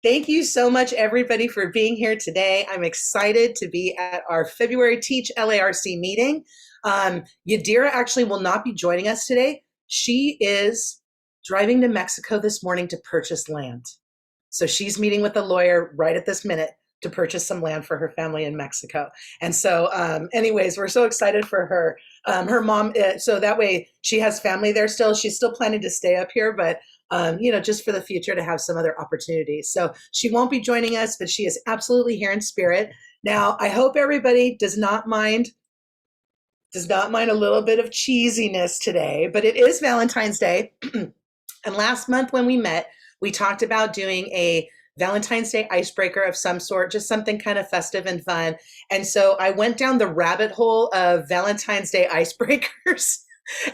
Thank you so much, everybody, for being here today. I'm excited to be at our February Teach LARC meeting. Yadira actually will not be joining us today. She is driving to Mexico this morning to purchase land. So she's meeting with a lawyer right at this minute to purchase some land for her family in Mexico. And so anyways, we're so excited for her. Her mom, so that way she has family there still. She's still planning to stay up here, but just for the future to have some other opportunities. So she won't be joining us, but she is absolutely here in spirit. Now, I hope everybody does not mind a little bit of cheesiness today, but it is Valentine's Day. And last month when we met, we talked about doing a Valentine's Day icebreaker of some sort, just something kind of festive and fun. And so I went down the rabbit hole of Valentine's Day icebreakers.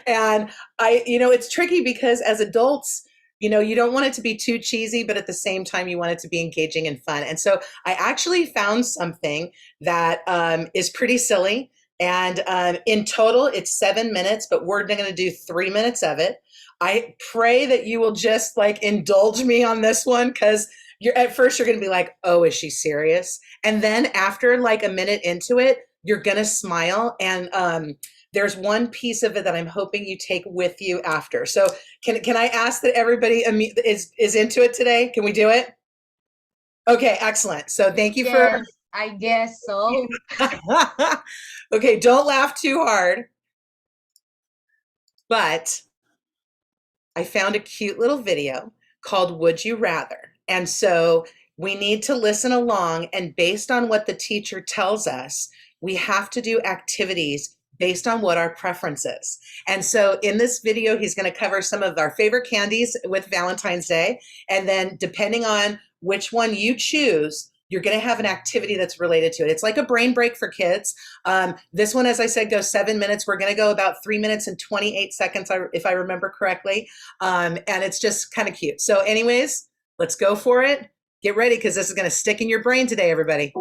And it's tricky because as adults, you don't want it to be too cheesy, but at the same time, you want it to be engaging and fun. And so I actually found something that is pretty silly. And in total, it's 7 minutes, but we're going to do 3 minutes of it. I pray that you will just indulge me on this one, because at first you're going to be like, oh, is she serious? And then after a minute into it, you're going to smile. And there's one piece of it that I'm hoping you take with you after. So can I ask that everybody is into it today? Can we do it? Okay, excellent. So thank you for. I guess so. Okay, don't laugh too hard. But I found a cute little video called Would You Rather? And so we need to listen along, and based on what the teacher tells us, we have to do activities based on what our preference is. And so in this video, he's going to cover some of our favorite candies with Valentine's Day. And then depending on which one you choose, you're going to have an activity that's related to it. It's like a brain break for kids. This one, as I said, goes 7 minutes. We're going to go about 3 minutes and 28 seconds, if I remember correctly. And it's just kind of cute. So anyways, let's go for it. Get ready, because this is going to stick in your brain today, everybody.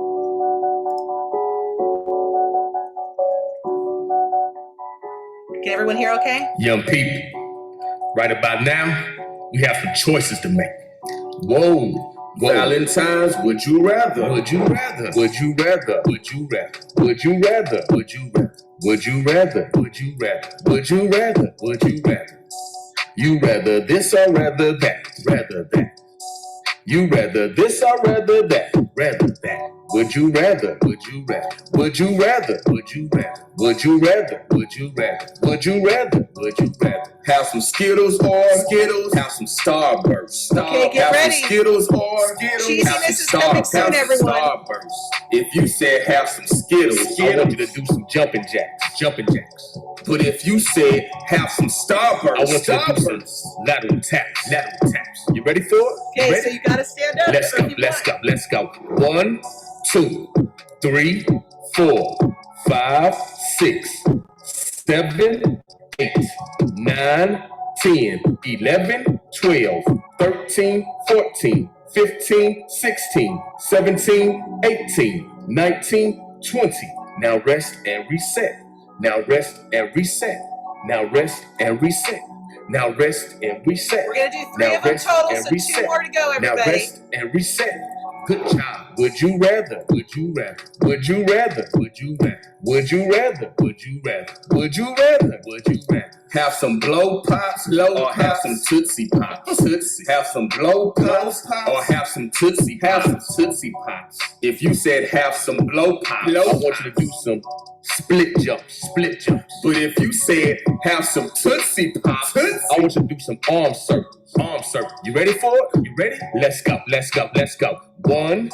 Can everyone hear okay? Young people, right about now, we have some choices to make. Whoa. Valentine's, would you rather? Would you rather? Would you rather? Would you rather? Would you rather? Would you rather? Would you rather? Would you rather? Would you rather? Would you rather? You rather this or rather that? Rather that. You rather this or rather that? Rather that. Would you rather? Would you rather? Would you rather? Would you rather? Would you rather? Would you rather? Would you rather? Would you rather? Have some Skittles or Skittles? Have some Starburst. Okay, get have ready. Some Skittles or Skittles? Cheesiness is coming soon, everyone. Starburst. If you said have some Skittles, I want you to do some jumping jacks. Jumping jacks. But if you said have some Starburst, I want you to do some lateral taps. Lateral taps. You ready for it? Okay, so you gotta stand up. Let's go. Let's go. Let's go. 1, 2, 3, 4, 5, 6, 7, 8, 9, 10, 11, 12, 13, 14, 15, 16, 17, 18, 19, 20. Now rest and reset. Now rest and reset. Now rest and reset. Now rest and reset. We're gonna do 3 of them total, so reset. 2 more to go, everybody. Now rest and reset. Good job. Would you rather? Would you rather? Would you rather? Would you rather? Would you rather? Would you rather? Would you rather? Would you rather? Have some blow pops, or have some Tootsie Pops. Tootsie. Have some blow pops, or have some Tootsie Pops. Have some Tootsie Pops. If you said have some blow pops, I want you to do some split jumps. Split jumps. But if you said have some Tootsie Pops, I want you to do some arm circles. Arm circles. You ready for it? You ready? Let's go. Let's go. Let's go. 1,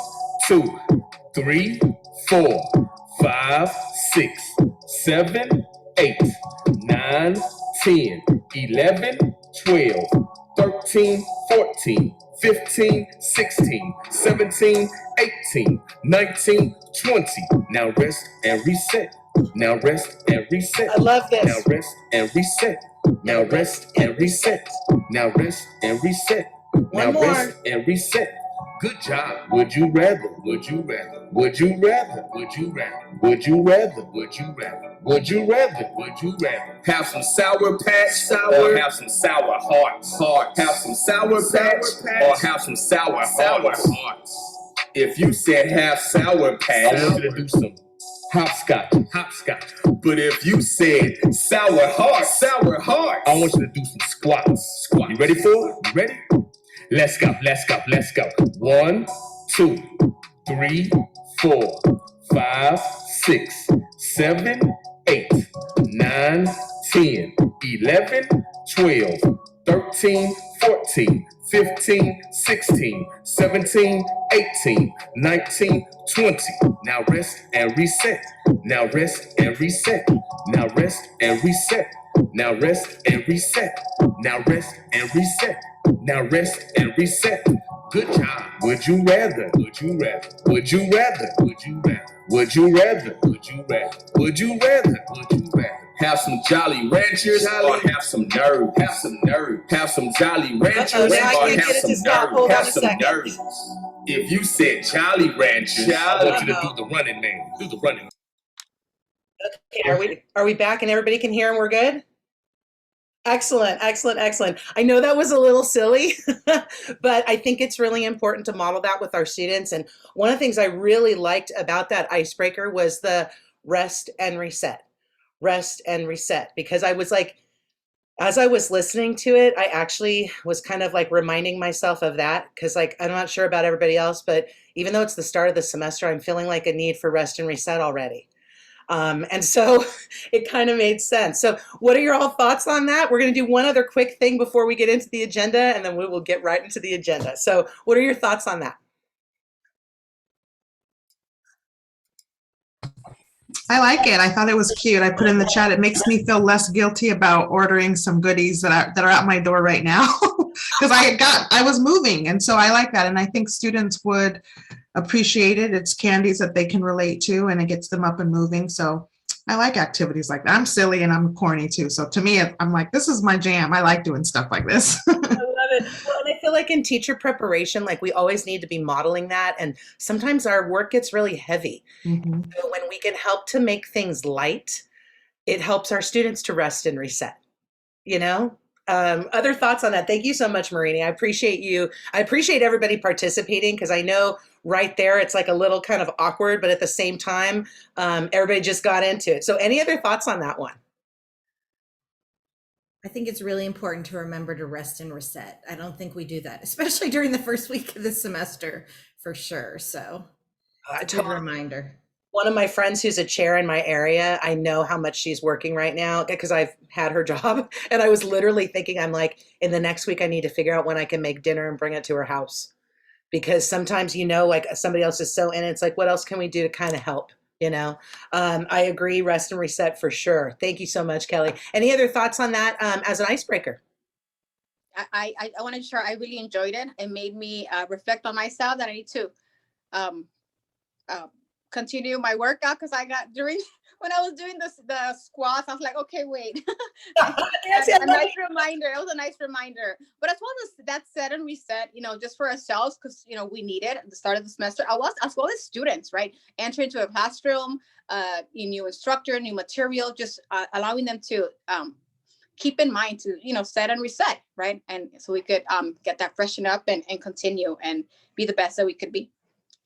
2, 3, 4, 5, 6, 7, 8, 9, 10, 11, 12, 13, 14, 15, 16, 17, 18, 19, 20. Now rest and reset. Now rest and reset. I love this. Now rest and reset. Now rest and reset. Now rest and reset. Now rest and reset. Good job. Would you rather? Would you rather? Would you rather? Would you rather? Would you rather? Would you rather? Would you rather? Would you rather have some sour patch or have some sour hearts? Have some sour patch or have some sour hearts? If you said have sour patch, I want you to do some hopscotch. But if you said sour hearts, I want you to do some squats. You ready for it? You ready? Let's go. 1, 2, 3, 4, 5, 6, 7, 8, 9, 10, 11, 12, 13, 14, 15, 16, 17, 18, 19, 20. Now rest and reset. Now rest and reset. Now rest and reset. Now rest and reset. Now rest and reset. Now rest and reset. Good job. Would you rather? Would you rather? Would you rather? Would you rather? Would you rather? Would you rather? Would you rather? Would you rather? Have some Jolly Ranchers or have some nerve? Have some nerve. Have some Jolly Ranchers or have some nerve? Have some nerve. If you said Jolly Ranchers, I want you to do the running man. Do the running. Okay, are we back and everybody can hear and we're good? Excellent. I know that was a little silly, but I think it's really important to model that with our students. And one of the things I really liked about that icebreaker was the rest and reset, because I was like, as I was listening to it, I actually was kind of like reminding myself of that, because like, I'm not sure about everybody else, but even though it's the start of the semester, I'm feeling like a need for rest and reset already. And so it kind of made sense. So what are your all thoughts on that? We're going to do one other quick thing before we get into the agenda, and then we will get right into the agenda. So what are your thoughts on that? I like it. I thought it was cute. I put in the chat. It makes me feel less guilty about ordering some goodies that are at my door right now, because I was moving, and so I like that. And I think students would appreciate it. It's candies that they can relate to, and it gets them up and moving. So I like activities like that. I'm silly and I'm corny too. So to me, I'm like, this is my jam. I like doing stuff like this. I love it. Well, and I feel like in teacher preparation, like we always need to be modeling that. And sometimes our work gets really heavy. Mm-hmm. So when we can help to make things light, it helps our students to rest and reset, you know? Other thoughts on that? Thank you so much, Marini. I appreciate you. I appreciate everybody participating, because I know right there it's like a little kind of awkward, but at the same time, everybody just got into it. So any other thoughts on that one? I think it's really important to remember to rest and reset. I don't think we do that, especially during the first week of the semester, for sure. So it's a good reminder. One of my friends who's a chair in my area, I know how much she's working right now because I've had her job. And I was literally thinking, I'm like, in the next week, I need to figure out when I can make dinner and bring it to her house. Because sometimes, you know, like somebody else is so in it, it's like, what else can we do to kind of help? You know, I agree, rest and reset for sure. Thank you so much, Kelly. Any other thoughts on that as an icebreaker? I want to share, I really enjoyed it. It made me reflect on myself that I need to continue my workout, because I got when I was doing the squats, I was like, okay, wait. a nice reminder. It was a nice reminder. But as well as that set and reset, you know, just for ourselves, because, you know, we need it at the start of the semester, as well as students, right? Enter into a classroom, a new instructor, new material, just allowing them to keep in mind to, you know, set and reset, right? And so we could get that freshen up and continue and be the best that we could be.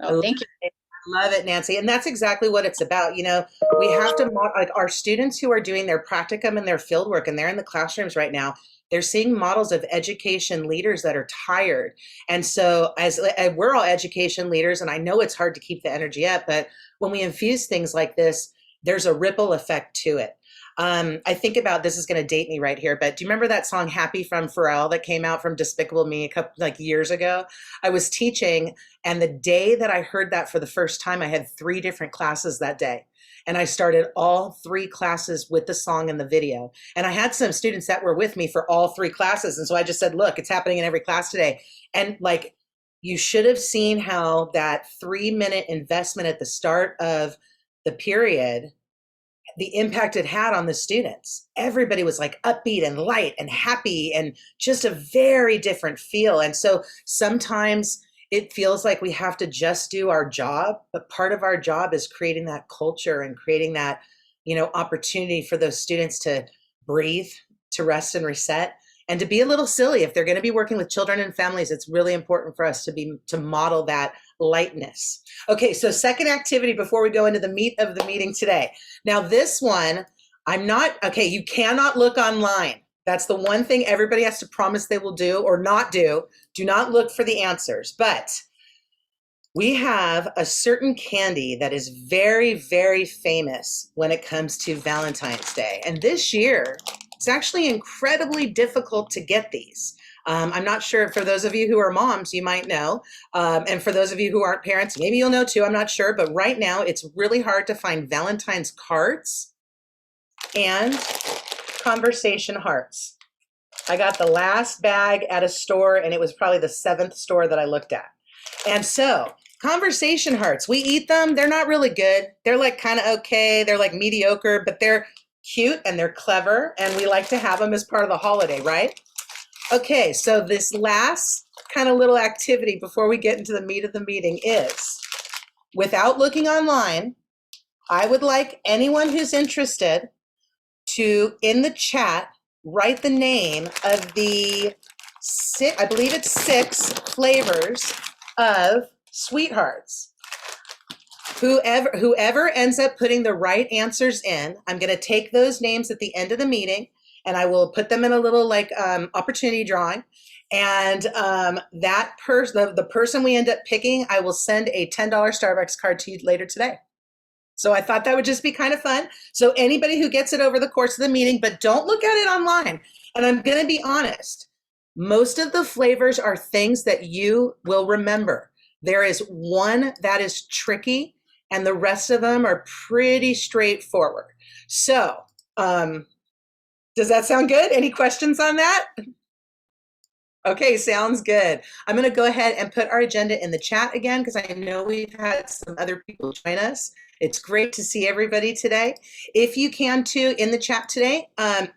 So thank you. Love it, Nancy. And that's exactly what it's about. You know, we have to, like our students who are doing their practicum and their field work, and they're in the classrooms right now, they're seeing models of education leaders that are tired. And so as we're all education leaders, and I know it's hard to keep the energy up, but when we infuse things like this, there's a ripple effect to it. I think about, this is going to date me right here, but do you remember that song Happy from Pharrell that came out from Despicable Me a couple like years ago? I was teaching, and the day that I heard that for the first time, I had 3 different classes that day. And I started all 3 classes with the song and the video. And I had some students that were with me for all 3 classes. And so I just said, look, it's happening in every class today. And like, you should have seen how that 3-minute investment at the start of the period, the impact it had on the students. Everybody was like upbeat and light and happy and just a very different feel. And so sometimes it feels like we have to just do our job, but part of our job is creating that culture and creating that opportunity for those students to breathe, to rest and reset, and to be a little silly. If they're going to be working with children and families, it's really important for us to model that lightness. Okay, so second activity before we go into the meat of the meeting today. Now this one, you cannot look online. That's the one thing everybody has to promise they will do or not do. Do not look for the answers. But we have a certain candy that is very, very famous when it comes to Valentine's Day. And this year, it's actually incredibly difficult to get these. I'm not sure, for those of you who are moms, you might know. And for those of you who aren't parents, maybe you'll know too, I'm not sure. But right now, it's really hard to find Valentine's cards and conversation hearts. I got the last bag at a store, and it was probably the 7th store that I looked at. And so conversation hearts, we eat them. They're not really good. They're like kind of okay. They're like mediocre, but they're cute and they're clever, and we like to have them as part of the holiday, right? Okay, so this last kind of little activity before we get into the meat of the meeting is, without looking online, I would like anyone who's interested to, in the chat, write the name of the I believe it's 6 flavors of sweethearts. Whoever ends up putting the right answers in, I'm going to take those names at the end of the meeting, and I will put them in a little opportunity drawing. And the person we end up picking, I will send a $10 Starbucks card to you later today. So I thought that would just be kind of fun. So anybody who gets it over the course of the meeting, but don't look at it online. And I'm going to be honest, most of the flavors are things that you will remember. There is one that is tricky, and the rest of them are pretty straightforward. So does that sound good? Any questions on that? Okay, sounds good. I'm going to go ahead and put our agenda in the chat again, because I know we've had some other people join us. It's great to see everybody today. If you can too, in the chat today,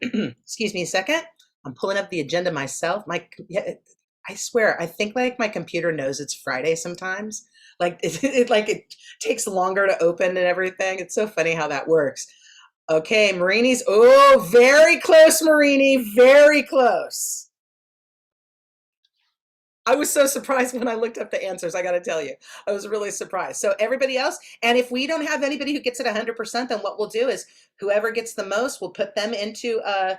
excuse me a second. I'm pulling up the agenda myself. I swear, I think like my computer knows it's Friday sometimes. Like it takes longer to open and everything. It's so funny how that works. Okay, Marini's, oh, very close, Marini, very close. I was so surprised when I looked up the answers, I got to tell you. I was really surprised. So everybody else, and if we don't have anybody who gets it 100%, then what we'll do is whoever gets the most, we'll put them into a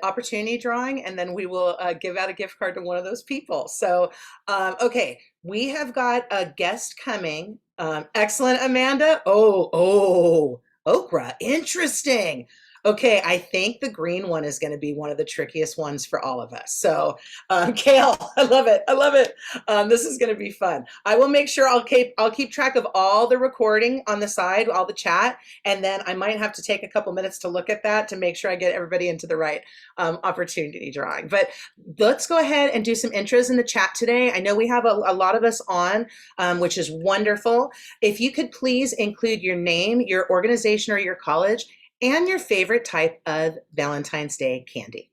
opportunity drawing, and then we will give out a gift card to one of those people. So, okay, we have got a guest coming. Excellent, Amanda. Oh, okra, interesting. Okay, I think the green one is going to be one of the trickiest ones for all of us. So, kale, I love it. I love it. This is going to be fun. I will make sure I'll keep track of all the recording on the side, all the chat, and then I might have to take a couple minutes to look at that to make sure I get everybody into the right opportunity drawing. But let's go ahead and do some intros in the chat today. I know we have a lot of us on, which is wonderful. If you could please include your name, your organization, or your college, and your favorite type of Valentine's Day candy.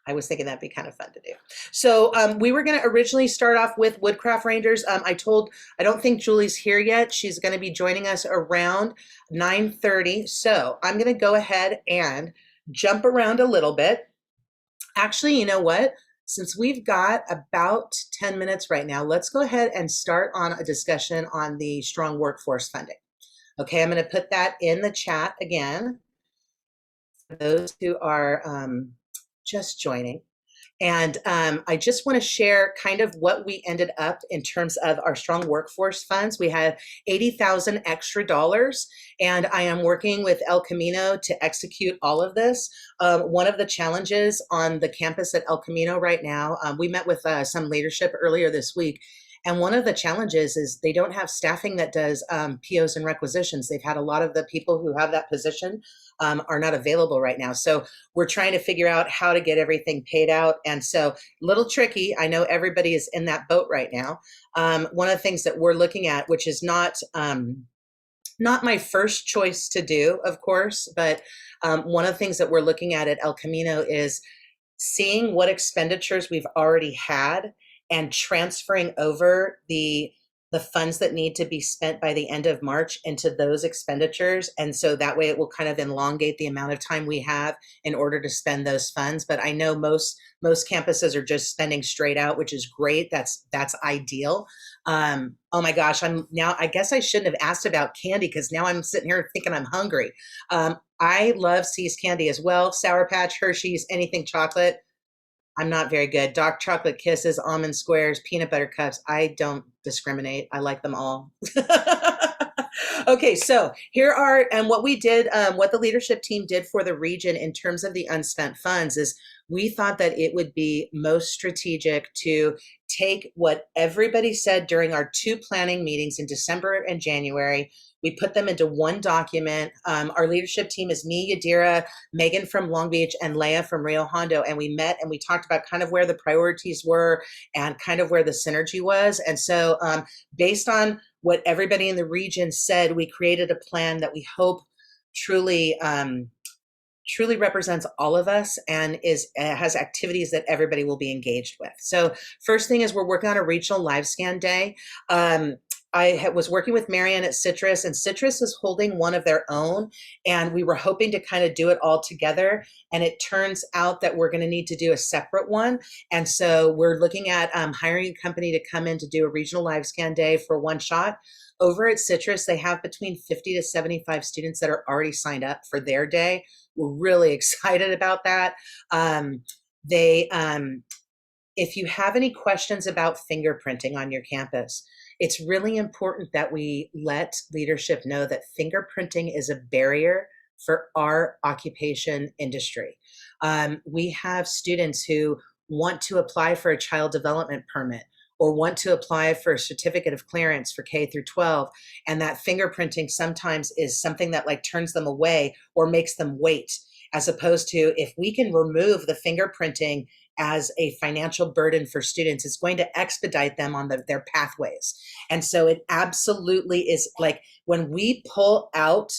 I was thinking that'd be kind of fun to do. So we were going to originally start off with Woodcraft Rangers. I don't think Julie's here yet. She's going to be joining us around 9:30. So I'm going to go ahead and jump around a little bit. Actually, you know what? Since we've got about 10 minutes right now, let's go ahead and start on a discussion on the strong workforce funding. Okay, I'm going to put that in the chat again for those who are just joining. And I just want to share kind of what we ended up in terms of our strong workforce funds. We had $80,000 extra dollars, and I am working with El Camino to execute all of this. One of the challenges on the campus at El Camino right now, we met with some leadership earlier this week, and one of the challenges is they don't have staffing that does POs and requisitions. They've had a lot of the people who have that position are not available right now. So we're trying to figure out how to get everything paid out. And so a little tricky. I know everybody is in that boat right now. One of the things that we're looking at, which is not my first choice to do, of course, but one of the things that we're looking at El Camino is seeing what expenditures we've already had and transferring over the the funds that need to be spent by the end of March into those expenditures. And so that way it will kind of elongate the amount of time we have in order to spend those funds. But I know most campuses are just spending straight out, which is great. That's ideal. Oh my gosh, I guess I shouldn't have asked about candy because now I'm sitting here thinking I'm hungry. I love See's candy as well. Sour Patch, Hershey's, anything chocolate. I'm not very good. Dark chocolate kisses, almond squares, peanut butter cups. I don't discriminate. I like them all. Okay, so here are, and what we did, what the leadership team did for the region in terms of the unspent funds is we thought that it would be most strategic to take what everybody said during our 2 planning meetings in December and January. We put them into one document. Our leadership team is me, Yadira, Megan from Long Beach, and Leah from Rio Hondo. And we met and we talked about kind of where the priorities were and kind of where the synergy was. And so based on what everybody in the region said, we created a plan that we hope truly represents all of us and has activities that everybody will be engaged with. So first thing is we're working on a regional live scan day. I was working with Marianne at Citrus, and Citrus is holding one of their own, and we were hoping to kind of do it all together. And it turns out that we're going to need to do a separate one. And so we're looking at hiring a company to come in to do a regional live scan day for one shot. Over at Citrus, they have between 50 to 75 students that are already signed up for their day. We're really excited about that. If you have any questions about fingerprinting on your campus, it's really important that we let leadership know that fingerprinting is a barrier for our occupation industry. We have students who want to apply for a child development permit or want to apply for a certificate of clearance for K through 12. And that fingerprinting sometimes is something that like turns them away or makes them wait, as opposed to if we can remove the fingerprinting as a financial burden for students, it's going to expedite them on their pathways. And so it absolutely is like when we pull out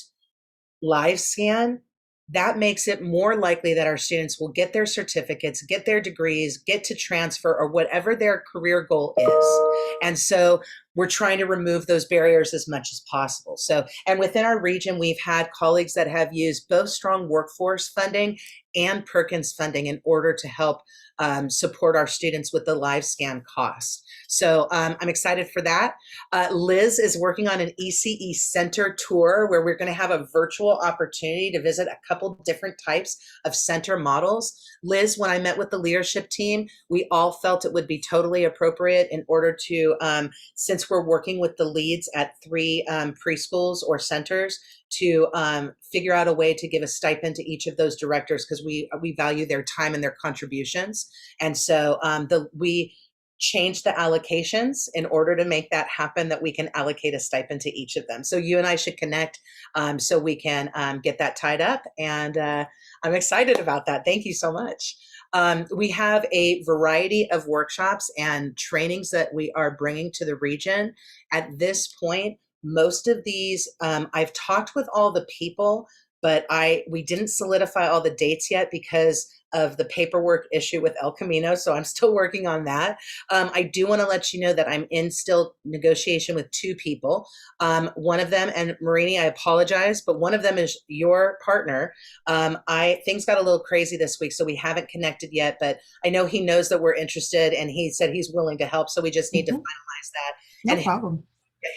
live scan, that makes it more likely that our students will get their certificates, get their degrees, get to transfer or whatever their career goal is. And so we're trying to remove those barriers as much as possible. So, and within our region, we've had colleagues that have used both strong workforce funding and Perkins funding in order to help support our students with the live scan cost. So I'm excited for that. Liz is working on an ECE center tour where we're going to have a virtual opportunity to visit a couple different types of center models. Liz, when I met with the leadership team, we all felt it would be totally appropriate in order to, since we're working with the leads at 3 preschools or centers, to figure out a way to give a stipend to each of those directors because we value their time and their contributions. And so we changed the allocations in order to make that happen, that we can allocate a stipend to each of them. So you and I should connect so we can get that tied up. And I'm excited about that. Thank you so much. We have a variety of workshops and trainings that we are bringing to the region. At this point, most of these, I've talked with all the people, but we didn't solidify all the dates yet because of the paperwork issue with El Camino. So I'm still working on that. I do want to let you know that I'm in still negotiation with 2 people. One of them, and Marini, I apologize, but one of them is your partner. Things got a little crazy this week, so we haven't connected yet, but I know he knows that we're interested and he said he's willing to help. So we just need to finalize that. No problem.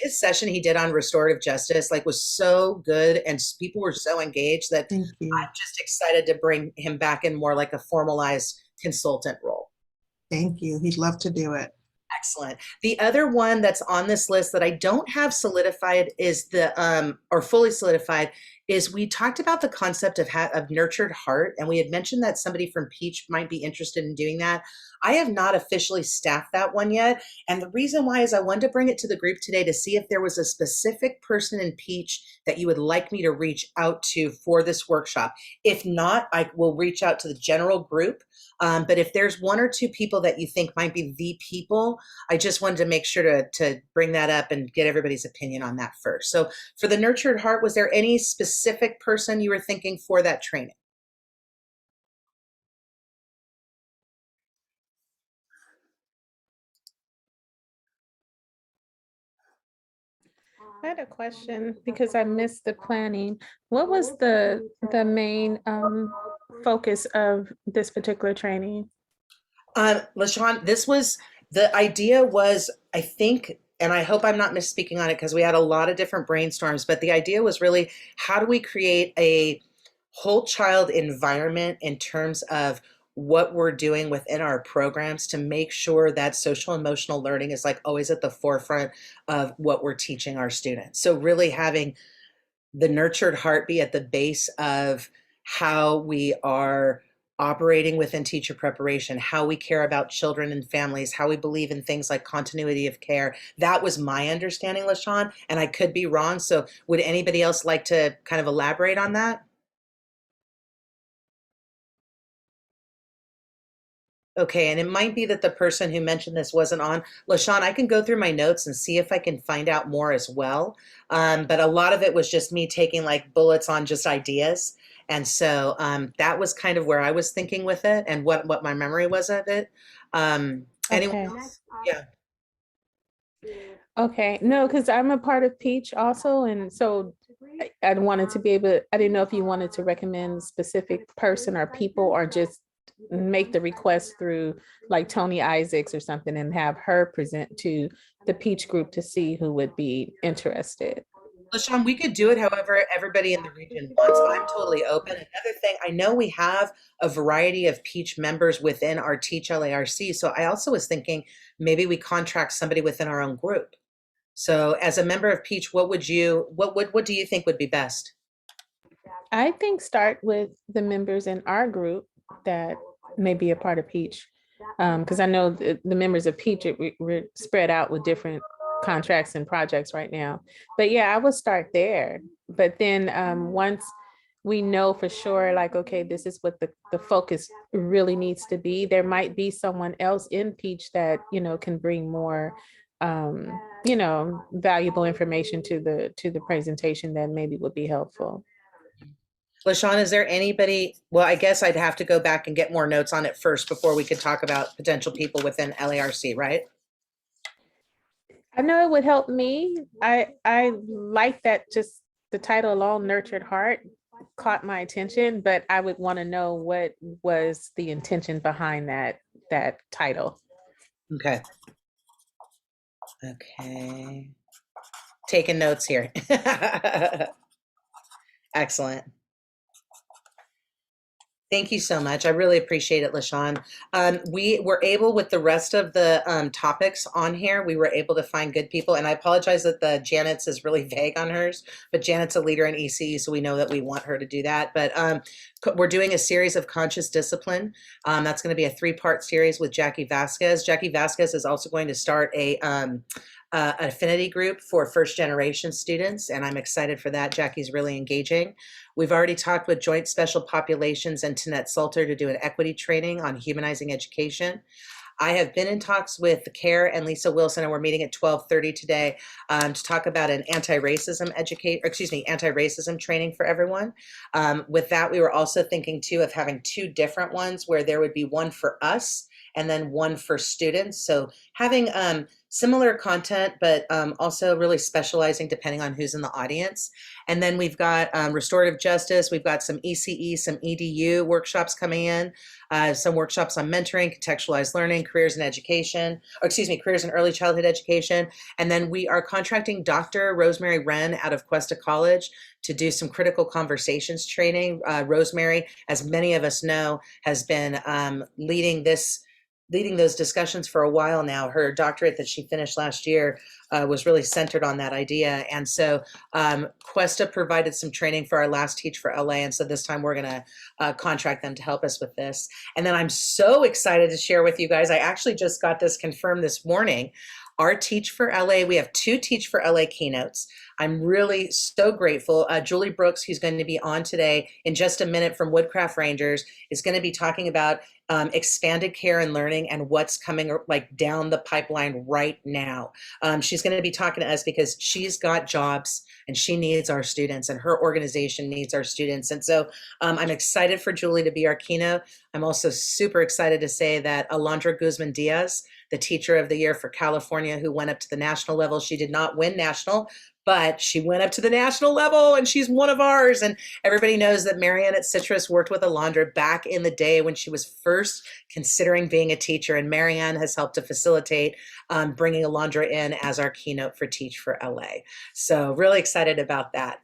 His session he did on restorative justice was so good and people were so engaged that Thank you. I'm just excited to bring him back in more like a formalized consultant role. Thank you. He'd love to do it. Excellent. The other one that's on this list that I don't have solidified is or fully solidified is we talked about the concept of nurtured heart, and we had mentioned that somebody from Peach might be interested in doing that. I have not officially staffed that one yet. And the reason why is I wanted to bring it to the group today to see if there was a specific person in Peach that you would like me to reach out to for this workshop. If not, I will reach out to the general group. But if there's 1 or 2 people that you think might be the people, I just wanted to make sure to bring that up and get everybody's opinion on that first. So for the nurtured heart, was there any specific person you were thinking for that training? I had a question because I missed the planning. What was the main focus of this particular training? LaShawn, the idea was, I think, and I hope I'm not misspeaking on it because we had a lot of different brainstorms, but the idea was really how do we create a whole child environment in terms of what we're doing within our programs to make sure that social emotional learning is like always at the forefront of what we're teaching our students. So really having the nurtured heart be at the base of how we are operating within teacher preparation, how we care about children and families, how we believe in things like continuity of care. That was my understanding, LaShawn, and I could be wrong. So would anybody else like to kind of elaborate on that? Okay, and it might be that the person who mentioned this wasn't on. LaShawn, I can go through my notes and see if I can find out more as well. But a lot of it was just me taking like bullets on just ideas. And so that was kind of where I was thinking with it and what my memory was of it. Anyone Okay. else? Yeah. Okay, no, because I'm a part of Peach also, and so I wanted to be able, I didn't know if you wanted to recommend specific person or people or just make the request through like Tony Isaacs or something and have her present to the Peach group to see who would be interested. LaShawn, we could do it however everybody in the region wants. I'm totally open. Another thing, I know we have a variety of Peach members within our Teach LARC. So I also was thinking maybe we contract somebody within our own group. So as a member of Peach, what do you think would be best? I think start with the members in our group that may be a part of Peach. Because I know the members of Peach, we're spread out with different contracts and projects right now. But yeah, I would start there. But then once we know for sure, like, okay, this is what the focus really needs to be, there might be someone else in Peach that, can bring more, valuable information to the presentation that maybe would be helpful. LaShawn, is there anybody, well, I guess I'd have to go back and get more notes on it first before we could talk about potential people within LARC, right? I know it would help me. I like that, just the title alone, Nurtured Heart, caught my attention, but I would want to know what was the intention behind that title. Okay. Okay. Taking notes here. Excellent. Thank you so much. I really appreciate it, LaShawn. We were able, with the rest of the topics on here, we were able to find good people. And I apologize that the Janet's is really vague on hers, but Janet's a leader in ECE, so we know that we want her to do that. But we're doing a series of conscious discipline. That's going to be a 3-part series with Jackie Vasquez. Jackie Vasquez is also going to start an affinity group for first generation students, and I'm excited for that. Jackie's really engaging. We've already talked with Joint Special Populations and Tanette Salter to do an equity training on humanizing education. I have been in talks with CARE and Lisa Wilson, and we're meeting at 12:30 today to talk about an anti-racism training for everyone. With that, we were also thinking too of having 2 different ones where there would be one for us and then one for students. So having similar content, but also really specializing depending on who's in the audience. And then we've got restorative justice. We've got some ECE, some EDU workshops coming in, some workshops on mentoring, contextualized learning, careers in education, careers in early childhood education. And then we are contracting Dr. Rosemary Wren out of Cuesta College to do some critical conversations training. Rosemary, as many of us know, has been leading those discussions for a while now. Her doctorate that she finished last year was really centered on that idea. And so Cuesta provided some training for our last Teach for LA. And so this time we're going to contract them to help us with this. And then I'm so excited to share with you guys, I actually just got this confirmed this morning. Our Teach for LA, we have 2 Teach for LA keynotes. I'm really so grateful. Julie Brooks, who's going to be on today in just a minute from Woodcraft Rangers, is going to be talking about expanded care and learning and what's coming like down the pipeline right now. She's going to be talking to us because she's got jobs and she needs our students and her organization needs our students. And so I'm excited for Julie to be our keynote. I'm also super excited to say that Alondra Guzman Diaz, the Teacher of the Year for California, who went up to the national level. She did not win national, but she went up to the national level and she's one of ours. And everybody knows that Marianne at Citrus worked with Alondra back in the day when she was first considering being a teacher. And Marianne has helped to facilitate bringing Alondra in as our keynote for Teach for LA. So really excited about that.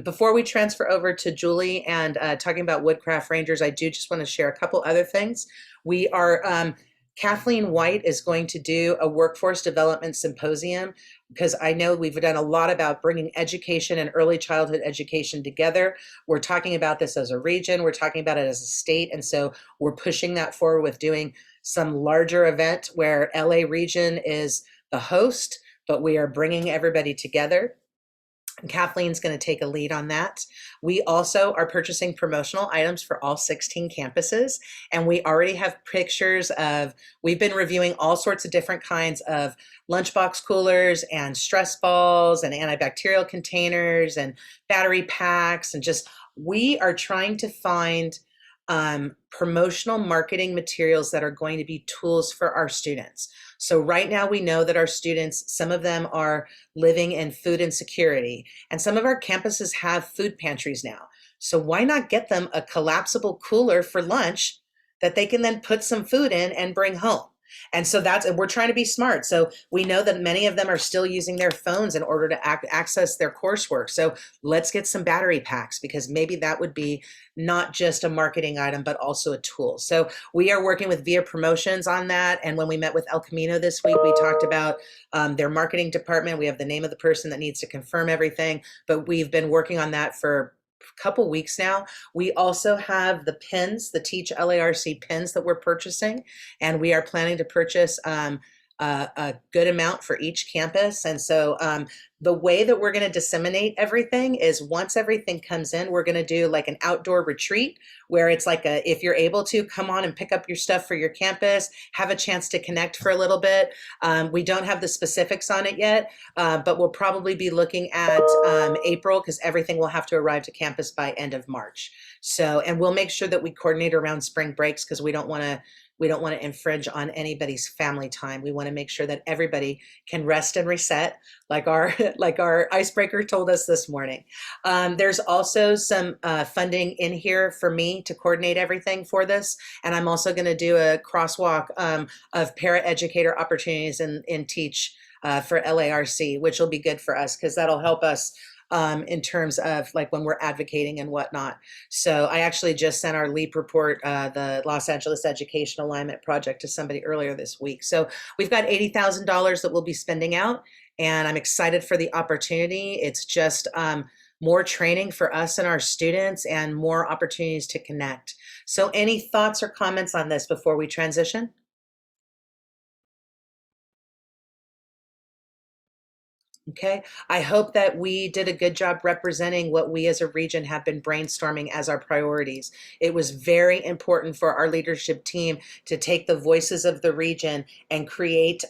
Before we transfer over to Julie and talking about Woodcraft Rangers, I do just want to share a couple other things. We are, Kathleen White is going to do a workforce development symposium, because I know we've done a lot about bringing education and early childhood education together. We're talking about this as a region, we're talking about it as a state, and so we're pushing that forward with doing some larger event where LA region is the host, but we are bringing everybody together. And Kathleen's going to take a lead on that. We also are purchasing promotional items for all 16 campuses, and we already have pictures of, we've been reviewing all sorts of different kinds of lunchbox coolers and stress balls and antibacterial containers and battery packs, and just, we are trying to find promotional marketing materials that are going to be tools for our students. So right now we know that our students, some of them are living in food insecurity, and some of our campuses have food pantries now. So why not get them a collapsible cooler for lunch that they can then put some food in and bring home? And so we're trying to be smart. So we know that many of them are still using their phones in order to access their coursework. So let's get some battery packs, because maybe that would be not just a marketing item, but also a tool. So we are working with Via Promotions on that. And when we met with El Camino this week, we talked about their marketing department. We have the name of the person that needs to confirm everything, but we've been working on that for couple weeks now. We also have the pins, the Teach LARC pins that we're purchasing, and we are planning to purchase a good amount for each campus. And so the way that we're going to disseminate everything is, once everything comes in, we're going to do like an outdoor retreat where it's like if you're able to, come on and pick up your stuff for your campus, have a chance to connect for a little bit. We don't have the specifics on it yet, but we'll probably be looking at April, because everything will have to arrive to campus by end of March. So, and we'll make sure that we coordinate around spring breaks, because we don't want to infringe on anybody's family time. We want to make sure that everybody can rest and reset, like our icebreaker told us this morning. There's also some funding in here for me to coordinate everything for this. And I'm also going to do a crosswalk of para-educator opportunities in Teach for LARC, which will be good for us, because that'll help us in terms of like when we're advocating and whatnot. So I actually just sent our LEAP report, the Los Angeles Education Alignment Project, to somebody earlier this week. So we've got $80,000 that we'll be spending out, and I'm excited for the opportunity. It's just more training for us and our students and more opportunities to connect. So any thoughts or comments on this before we transition? Okay, I hope that we did a good job representing what we as a region have been brainstorming as our priorities. It was very important for our leadership team to take the voices of the region and create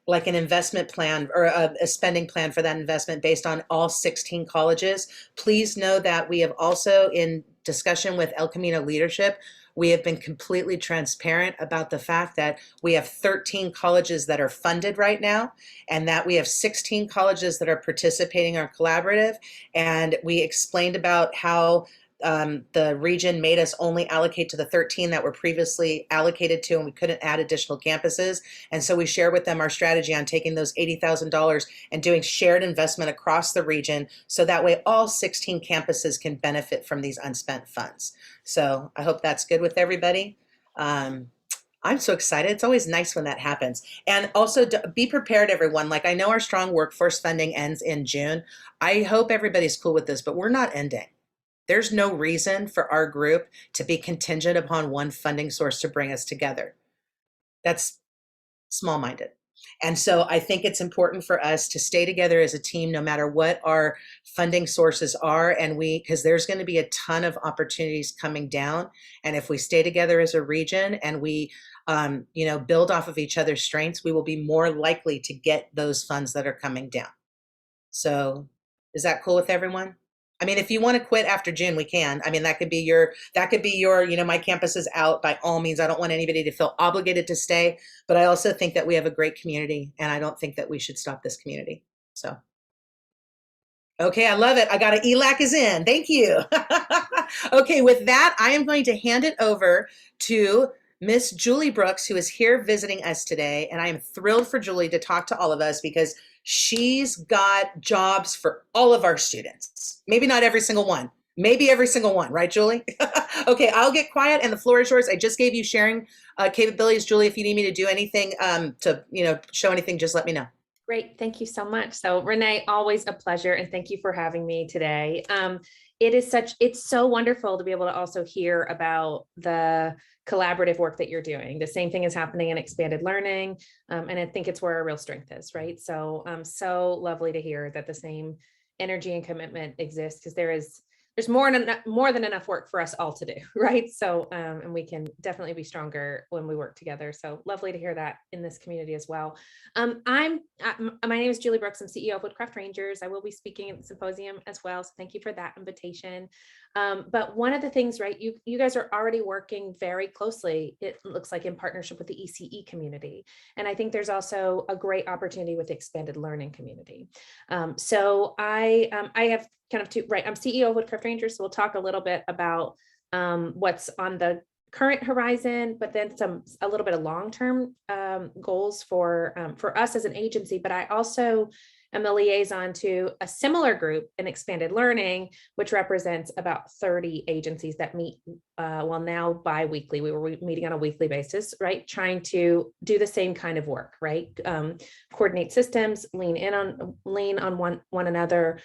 like an investment plan or a spending plan for that investment based on all 16 colleges. Please know that we have also, in discussion with El Camino leadership, we have been completely transparent about the fact that we have 13 colleges that are funded right now, and that we have 16 colleges that are participating in our collaborative. And we explained about how the region made us only allocate to the 13 that were previously allocated to, and we couldn't add additional campuses. And so we share with them our strategy on taking those $80,000 and doing shared investment across the region, so that way all 16 campuses can benefit from these unspent funds. So I hope that's good with everybody. I'm so excited. It's always nice when that happens. And also be prepared, everyone. Like, I know our strong workforce funding ends in June. I hope everybody's cool with this, but we're not ending. There's no reason for our group to be contingent upon one funding source to bring us together. That's small-minded. And so I think it's important for us to stay together as a team, no matter what our funding sources are. And because there's going to be a ton of opportunities coming down. And if we stay together as a region and we, build off of each other's strengths, we will be more likely to get those funds that are coming down. So is that cool with everyone? I mean, if you want to quit after June, we can. I mean, that could be your, my campus is out by all means. I don't want anybody to feel obligated to stay, but I also think that we have a great community and I don't think that we should stop this community. So. Okay, I love it. I got ELAC is in. Thank you. Okay, with that, I am going to hand it over to Miss Julie Brooks, who is here visiting us today. And I am thrilled for Julie to talk to all of us because she's got jobs for all of our students. Maybe not every single one, maybe every single one, right, Julie? Okay, I'll get quiet and the floor is yours. I just gave you sharing capabilities, Julie. If you need me to do anything to show anything, just let me know. Great. Thank you so much. So Renee, always a pleasure. And thank you for having me today. It's so wonderful to be able to also hear about the collaborative work that you're doing. The same thing is happening in expanded learning. And I think it's where our real strength is, right? So so lovely to hear that the same energy and commitment exists because there's more than enough work for us all to do, right? So, and we can definitely be stronger when we work together. So lovely to hear that in this community as well. My name is Julie Brooks. I'm CEO of Woodcraft Rangers. I will be speaking at the symposium as well. So thank you for that invitation. But one of the things, right, you guys are already working very closely, it looks like, in partnership with the ECE community. And I think there's also a great opportunity with the expanded learning community. So I have kind of I'm CEO of Woodcraft Rangers, so we'll talk a little bit about what's on the current horizon, but then a little bit of long-term goals for us as an agency. But I also am the liaison to a similar group in expanded learning, which represents about 30 agencies that meet, now bi-weekly. We were meeting on a weekly basis, right? Trying to do the same kind of work, right? Coordinate systems, lean on one another,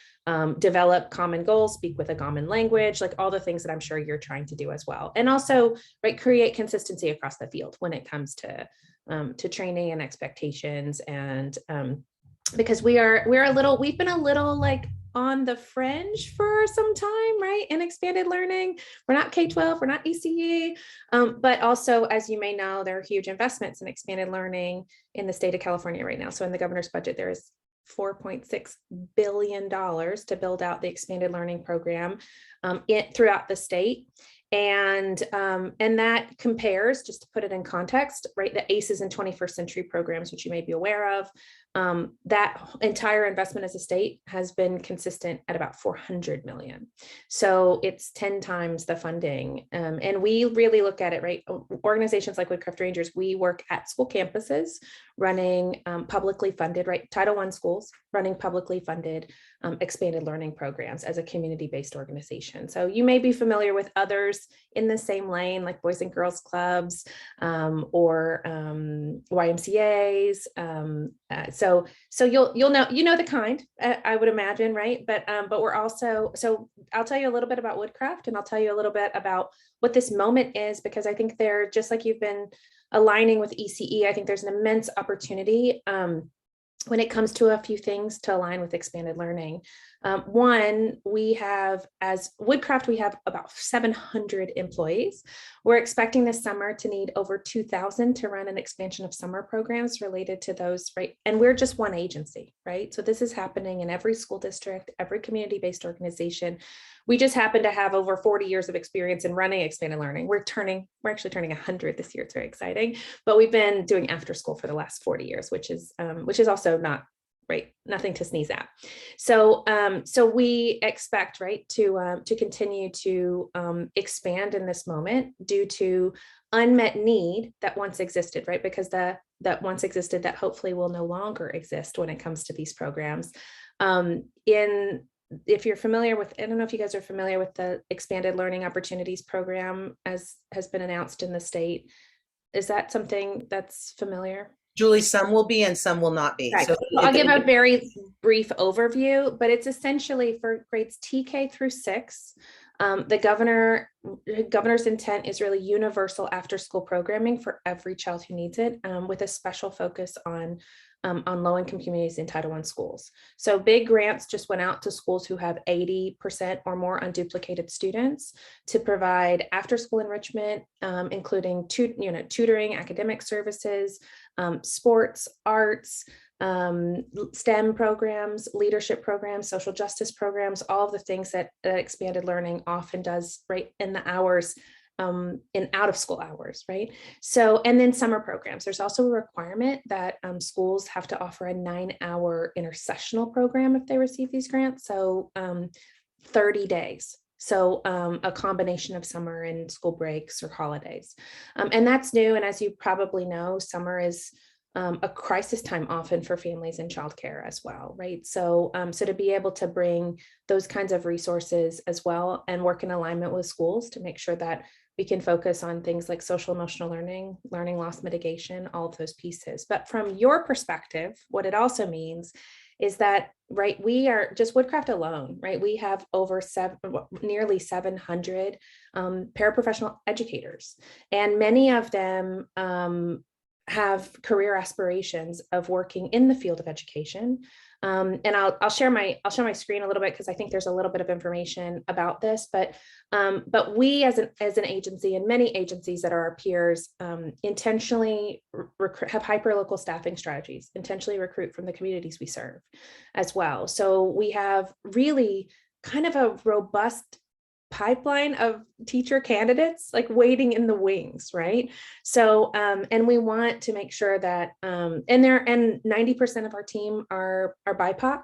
develop common goals, speak with a common language, like all the things that I'm sure you're trying to do as well. And also, right, create consistency across the field when it comes to training and expectations and because we've been a little like on the fringe for some time, right? In expanded learning, we're not K-12, we're not ECE, but also, as you may know, there are huge investments in expanded learning in the state of California right now. So in the governor's budget, there is $4.6 billion to build out the expanded learning program throughout the state. And that compares, just to put it in context, right, the ACEs and 21st century programs, which you may be aware of, that entire investment as a state has been consistent at about 400 million. So it's 10 times the funding. And we really look at it, right? Organizations like Woodcraft Rangers, we work at school campuses running publicly funded, right? Title I schools running publicly funded expanded learning programs as a community-based organization. So you may be familiar with others in the same lane, like Boys and Girls Clubs or YMCAs. So you'll know the kind, I would imagine, right? But we're also, so I'll tell you a little bit about Woodcraft, and I'll tell you a little bit about what this moment is, because I think they're, just like you've been aligning with ECE, I think there's an immense opportunity when it comes to a few things to align with expanded learning. One, we have, as Woodcraft, we have about 700 employees. We're expecting this summer to need over 2,000 to run an expansion of summer programs related to those, right? And we're just one agency, right? So this is happening in every school district, every community-based organization. We just happen to have over 40 years of experience in running expanded learning. We're actually turning 100 this year. It's very exciting, but we've been doing after school for the last 40 years, which is also not, right, nothing to sneeze at. So we expect, right, to continue to expand in this moment due to unmet need that once existed, right? Because that once existed, that hopefully will no longer exist when it comes to these programs. If you're familiar with, I don't know if you guys are familiar with the Expanded Learning Opportunities Program as has been announced in the state. Is that something that's familiar? Julie, some will be and some will not be. Right. So I'll give a very brief overview, but it's essentially for grades TK through 6. The governor's intent is really universal after school programming for every child who needs it, with a special focus on low-income communities in Title I schools. So big grants just went out to schools who have 80% or more unduplicated students to provide after-school enrichment, including tutoring, academic services, sports, arts, STEM programs, leadership programs, social justice programs, all of the things that expanded learning often does right in the hours, in out of school hours, right? So, and then summer programs. There's also a requirement that schools have to offer a 9-hour intersessional program if they receive these grants. So 30 days. So a combination of summer and school breaks or holidays. And that's new. And as you probably know, summer is a crisis time often for families in childcare as well, right? So, so to be able to bring those kinds of resources as well and work in alignment with schools to make sure that we can focus on things like social emotional learning, learning loss mitigation, all of those pieces. But from your perspective, what it also means is that, right, we are just Woodcraft alone, right? We have over nearly 700 paraprofessional educators, and many of them have career aspirations of working in the field of education. And I'll share my screen a little bit because I think there's a little bit of information about this. But we as an agency, and many agencies that are our peers, intentionally have hyperlocal staffing strategies, intentionally recruit from the communities we serve as well. So we have really kind of a robust pipeline of teacher candidates like waiting in the wings, right? So and we want to make sure that and 90% of our team are BIPOC.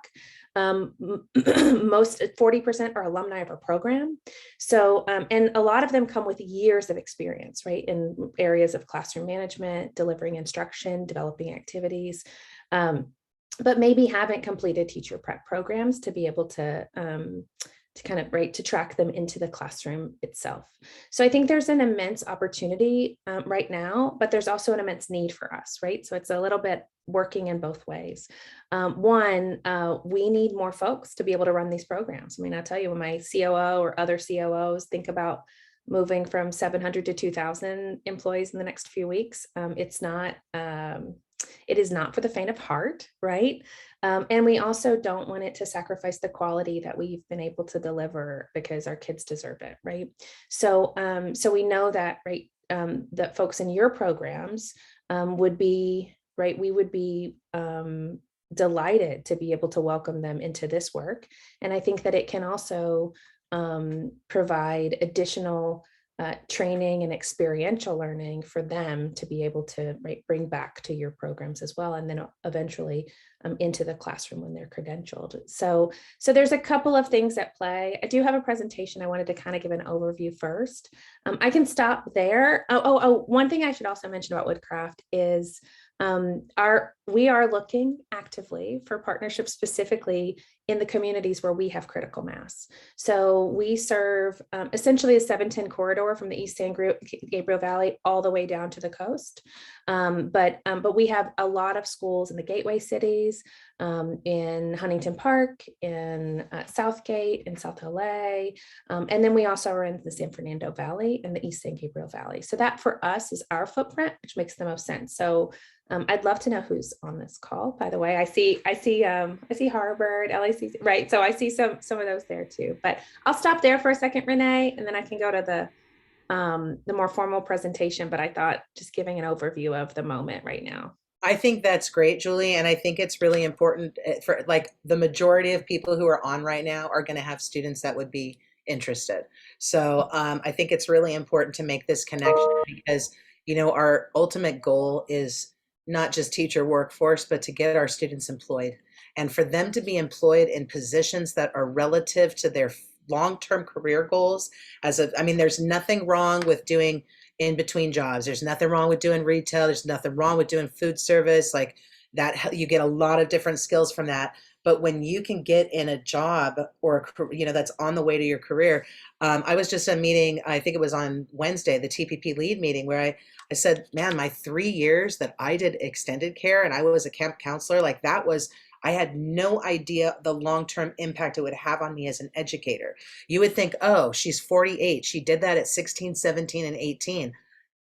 Most 40% are alumni of our program. So and a lot of them come with years of experience, right, in areas of classroom management, delivering instruction, developing activities, but maybe haven't completed teacher prep programs to be able to kind of to track them into the classroom itself. So I think there's an immense opportunity right now, but there's also an immense need for us, right? So it's a little bit working in both ways. One, we need more folks to be able to run these programs. I mean, I'll tell you, when my COO or other COOs think about moving from 700 to 2,000 employees in the next few weeks, it is not for the faint of heart, right? And we also don't want it to sacrifice the quality that we've been able to deliver because our kids deserve it, right? So, so we know that, right, that folks in your programs would be, right, we would be delighted to be able to welcome them into this work. And I think that it can also provide additional training and experiential learning for them to be able to bring back to your programs as well, and then eventually into the classroom when they're credentialed. So there's a couple of things at play. I do have a presentation I wanted to kind of give an overview first. I can stop there. One thing I should also mention about Woodcraft is we are looking actively for partnerships specifically in the communities where we have critical mass. So we serve essentially a 710 corridor from the East San Gabriel Valley all the way down to the coast. But we have a lot of schools in the gateway cities, in Huntington Park, in Southgate, in South LA. And then we also are in the San Fernando Valley and the East San Gabriel Valley. So that for us is our footprint, which makes the most sense. So I'd love to know who's on this call. By the way, I see Harvard, LAC, right? So I see some of those there too. But I'll stop there for a second, Renee, and then I can go to the more formal presentation. But I thought just giving an overview of the moment right now. I think that's great, Julie. And I think it's really important for, like, the majority of people who are on right now are going to have students that would be interested. So I think it's really important to make this connection because, you know, our ultimate goal is not just teacher workforce, but to get our students employed and for them to be employed in positions that are relative to their long-term career goals. I mean, there's nothing wrong with doing in between jobs. There's nothing wrong with doing retail. There's nothing wrong with doing food service like that. You get a lot of different skills from that. But when you can get in a job or, you know, that's on the way to your career. I was just in a meeting, I think it was on Wednesday, the TPP lead meeting, where I said, man, my 3 years that I did extended care and I was a camp counselor, like that was, I had no idea the long-term impact it would have on me as an educator. You would think, oh, she's 48. She did that at 16, 17, and 18.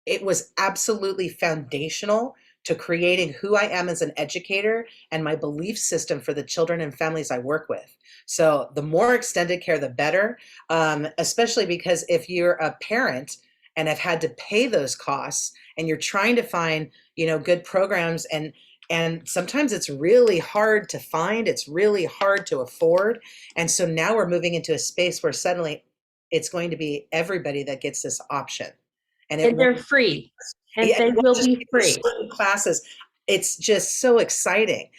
It was absolutely foundational to creating who I am as an educator and my belief system for the children and families I work with. So the more extended care, the better, especially because if you're a parent and have had to pay those costs and you're trying to find, you know, good programs and And sometimes it's really hard to find, it's really hard to afford. And so now we're moving into a space where suddenly it's going to be everybody that gets this option. And it And they're won't, free. And yeah, they it won't will just be for free. certain classes. It's just so exciting.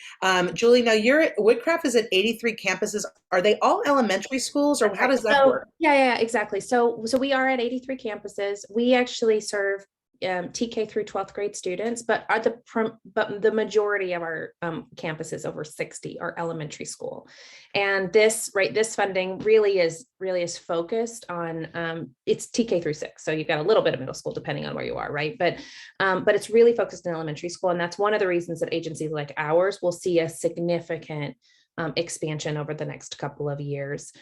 Julie, now Woodcraft is at 83 campuses. Are they all elementary schools, or how does that work? Yeah, exactly. So we are at 83 campuses. We actually serve TK through 12th grade students, but the majority of our campuses, over 60, are elementary school. And this funding really is focused on it's TK through 6. So you've got a little bit of middle school depending on where you are, right? But it's really focused in elementary school, and that's one of the reasons that agencies like ours will see a significant expansion over the next couple of years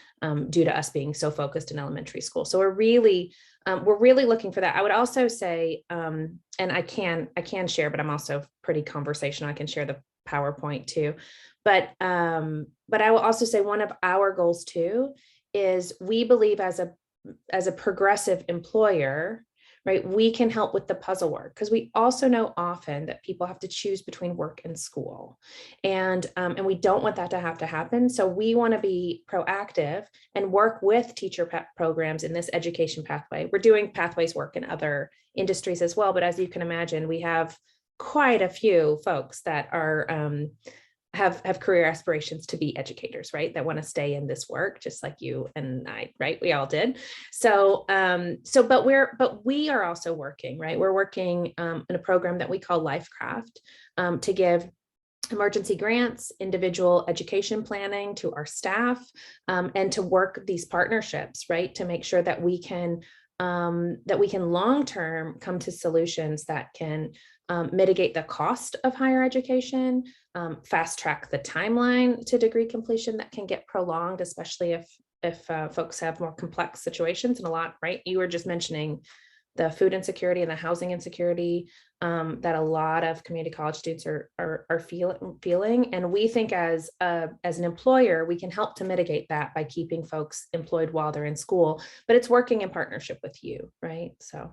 due to us being so focused in elementary school. So we're really looking for that. I would also say, and I can share, but I'm also pretty conversational. I can share the PowerPoint too. But I will also say one of our goals too is we believe as a progressive employer, right, we can help with the puzzle work, because we also know often that people have to choose between work and school, and we don't want that to have to happen. So we want to be proactive and work with teacher programs in this education pathway. We're doing pathways work in other industries as well, but as you can imagine, we have quite a few folks that are have career aspirations to be educators, right? That want to stay in this work, just like you and I, right? We all did. So, but we are also working, right? We're working in a program that we call LifeCraft to give emergency grants, individual education planning to our staff, and to work these partnerships, right? To make sure that we can long-term come to solutions that can mitigate the cost of higher education, fast track the timeline to degree completion that can get prolonged, especially if folks have more complex situations. And a lot, right? You were just mentioning the food insecurity and the housing insecurity that a lot of community college students are feeling. And we think as an employer, we can help to mitigate that by keeping folks employed while they're in school, but it's working in partnership with you, right? So.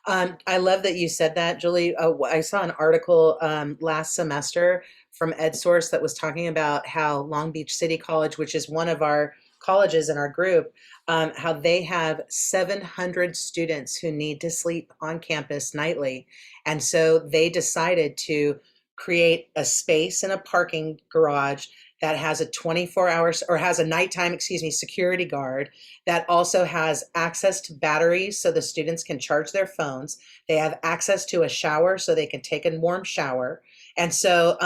I love that you said that, Julie. I saw an article last semester from EdSource that was talking about how Long Beach City College, which is one of our colleges in our group, how they have 700 students who need to sleep on campus nightly. And so they decided to create a space in a parking garage that has a 24 hours or has a nighttime, security guard that also has access to batteries so the students can charge their phones. They have access to a shower so they can take a warm shower. And so,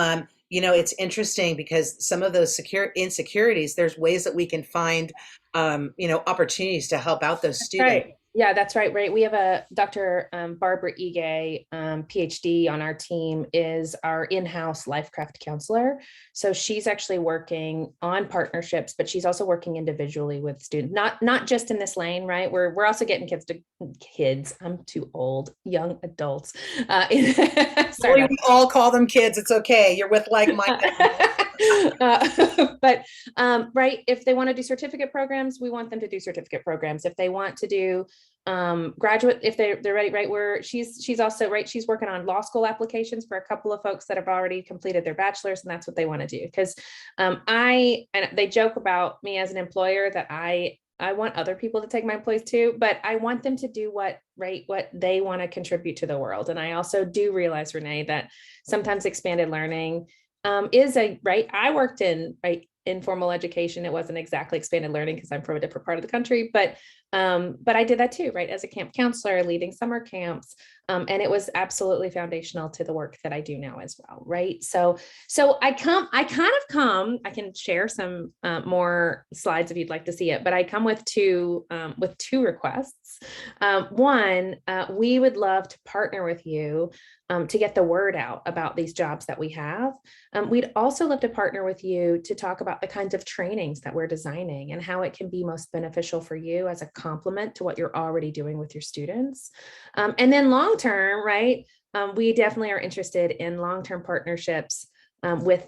it's interesting because some of those insecurities, there's ways that we can find, opportunities to help out those students. Right. Yeah, that's right. Right. We have a Dr. Barbara Ige, PhD on our team, is our in-house LifeCraft counselor. So she's actually working on partnerships, but she's also working individually with students, not just in this lane, right? We're also getting kids. I'm too old, young adults. Sorry, we all call them kids. It's okay. You're with like-minded. But right, if they want to do certificate programs, we want them to do certificate programs. If they want to do graduate, if they're ready, right, she's also right, she's working on law school applications for a couple of folks that have already completed their bachelor's, and that's what they want to do. Because and they joke about me as an employer that I want other people to take my employees too, but I want them to do what they want to contribute to the world. And I also do realize, Renee, that sometimes expanded learning I worked in informal education. It wasn't exactly expanded learning because I'm from a different part of the country, but I did that too, right? As a camp counselor, leading summer camps. And it was absolutely foundational to the work that I do now as well. Right. So I can share some more slides if you'd like to see it, but I come with two requests. One, we would love to partner with you to get the word out about these jobs that we have. We'd also love to partner with you to talk about the kinds of trainings that we're designing and how it can be most beneficial for you as a complement to what you're already doing with your students. And then long-term, right, we definitely are interested in long-term partnerships with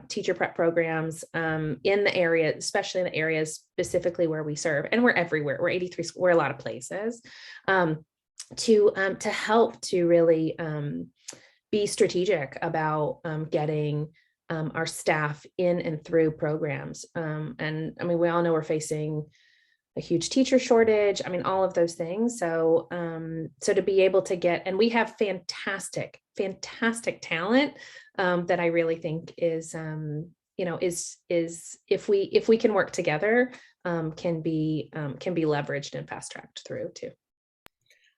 teacher prep programs in the area, especially in the areas specifically where we serve. And we're everywhere. We're 83, we're a lot of places. to help to really be strategic about getting our staff in and through programs. And I mean, we all know we're facing a huge teacher shortage. I mean, all of those things. So, so to be able to get, and we have fantastic talent that I really think is, you know, is if we can work together, can be leveraged and fast tracked through too.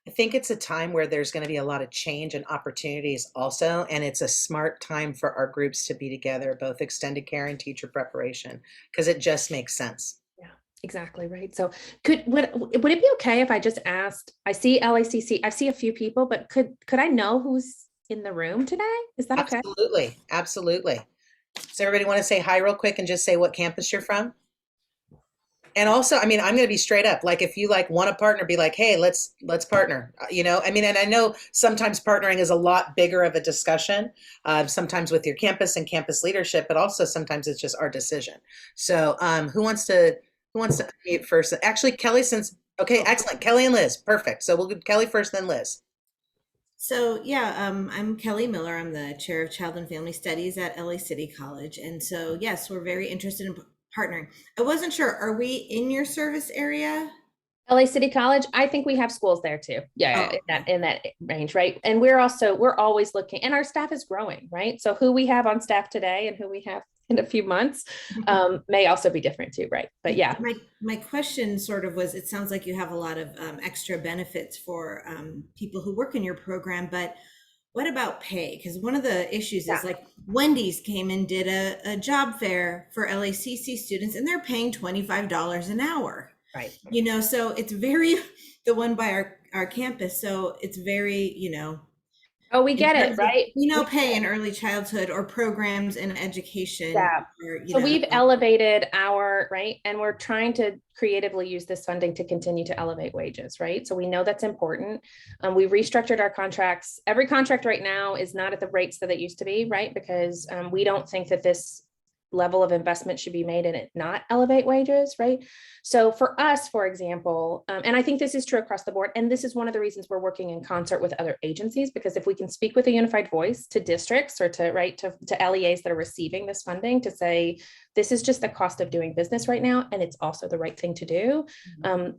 I think it's a time where there's going to be a lot of change and opportunities also, and it's a smart time for our groups to be together, both extended care and teacher preparation, because it just makes sense. Yeah, exactly right. So would it be okay if I just asked, I see LACC, I see a few people, but could I know who's in the room today? Is that okay? Absolutely, absolutely. Does everybody want to say hi real quick and just say what campus you're from? And also, I mean, I'm going to be straight up. Like, if you like want to partner, be like, hey, let's partner. You know, I mean, and I know sometimes partnering is a lot bigger of a discussion, sometimes with your campus and campus leadership, but also sometimes it's just our decision. So, who wants to unmute first? Actually, Kelly, okay, excellent. Kelly and Liz, perfect. So we'll do Kelly first, then Liz. So yeah, I'm Kelly Miller. I'm the chair of Child and Family Studies at LA City College. And so, yes, we're very interested in partnering. I wasn't sure, are we in your service area? LA City College, I think we have schools there too. Yeah, in that range, right? And we're always looking, and our staff is growing, right? So who we have on staff today and who we have in a few months may also be different too, right? But yeah. My question sort of was, it sounds like you have a lot of extra benefits for people who work in your program, but what about pay? Because one of the issues is like Wendy's came and did a job fair for LACC students, and they're paying $25 an hour. Right. You know, so it's very, the one by our campus. So it's very, you know. Oh, we get it, right? You know, pay in early childhood or programs in education. Yeah. So we've elevated our, right? And we're trying to creatively use this funding to continue to elevate wages, right? So we know that's important. We restructured our contracts. Every contract right now is not at the rates that it used to be, right? Because we don't think that this level of investment should be made in it not elevate wages, right? So for us, for example, and I think this is true across the board, and this is one of the reasons we're working in concert with other agencies, because if we can speak with a unified voice to districts or to LEAs that are receiving this funding to say, this is just the cost of doing business right now, and it's also the right thing to do,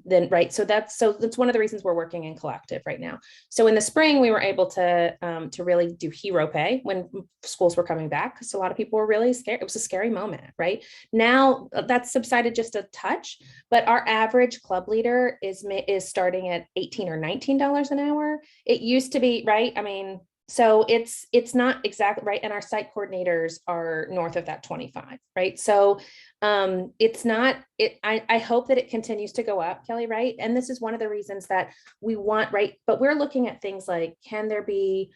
then right. So that's one of the reasons we're working in collective right now. So in the spring, we were able to really do hero pay when schools were coming back, because a lot of people were really scared. It was a scary moment, right? Now that's subsided just a touch, but our average club leader is starting at $18 or $19 an hour. It used to be, right? I mean, so it's not exactly right. And our site coordinators are north of that 25, right? So it's not, I hope that it continues to go up, Kelly, right? And this is one of the reasons that we want, right? But we're looking at things like, can there be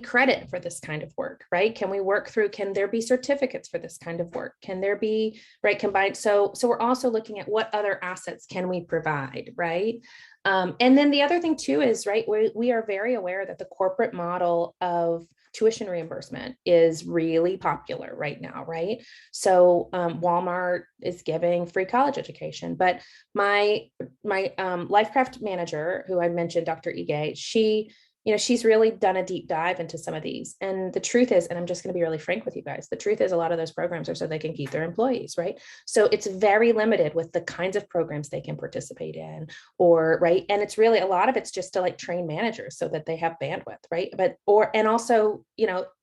credit for this kind of work, right? Can we work through, can there be certificates for this kind of work? Can there be, right, combined? So we're also looking at what other assets can we provide, right? And then the other thing too is, right, we are very aware that the corporate model of tuition reimbursement is really popular right now, right? So Walmart is giving free college education, but my LifeCraft manager, who I mentioned, Dr. Ige, she's really done a deep dive into some of these. And the truth is, and I'm just going to be really frank with you guys, the truth is a lot of those programs are so they can keep their employees, right? So it's very limited with the kinds of programs they can participate in, or, right? And it's really, a lot of it's just to like train managers so that they have bandwidth, right? And also,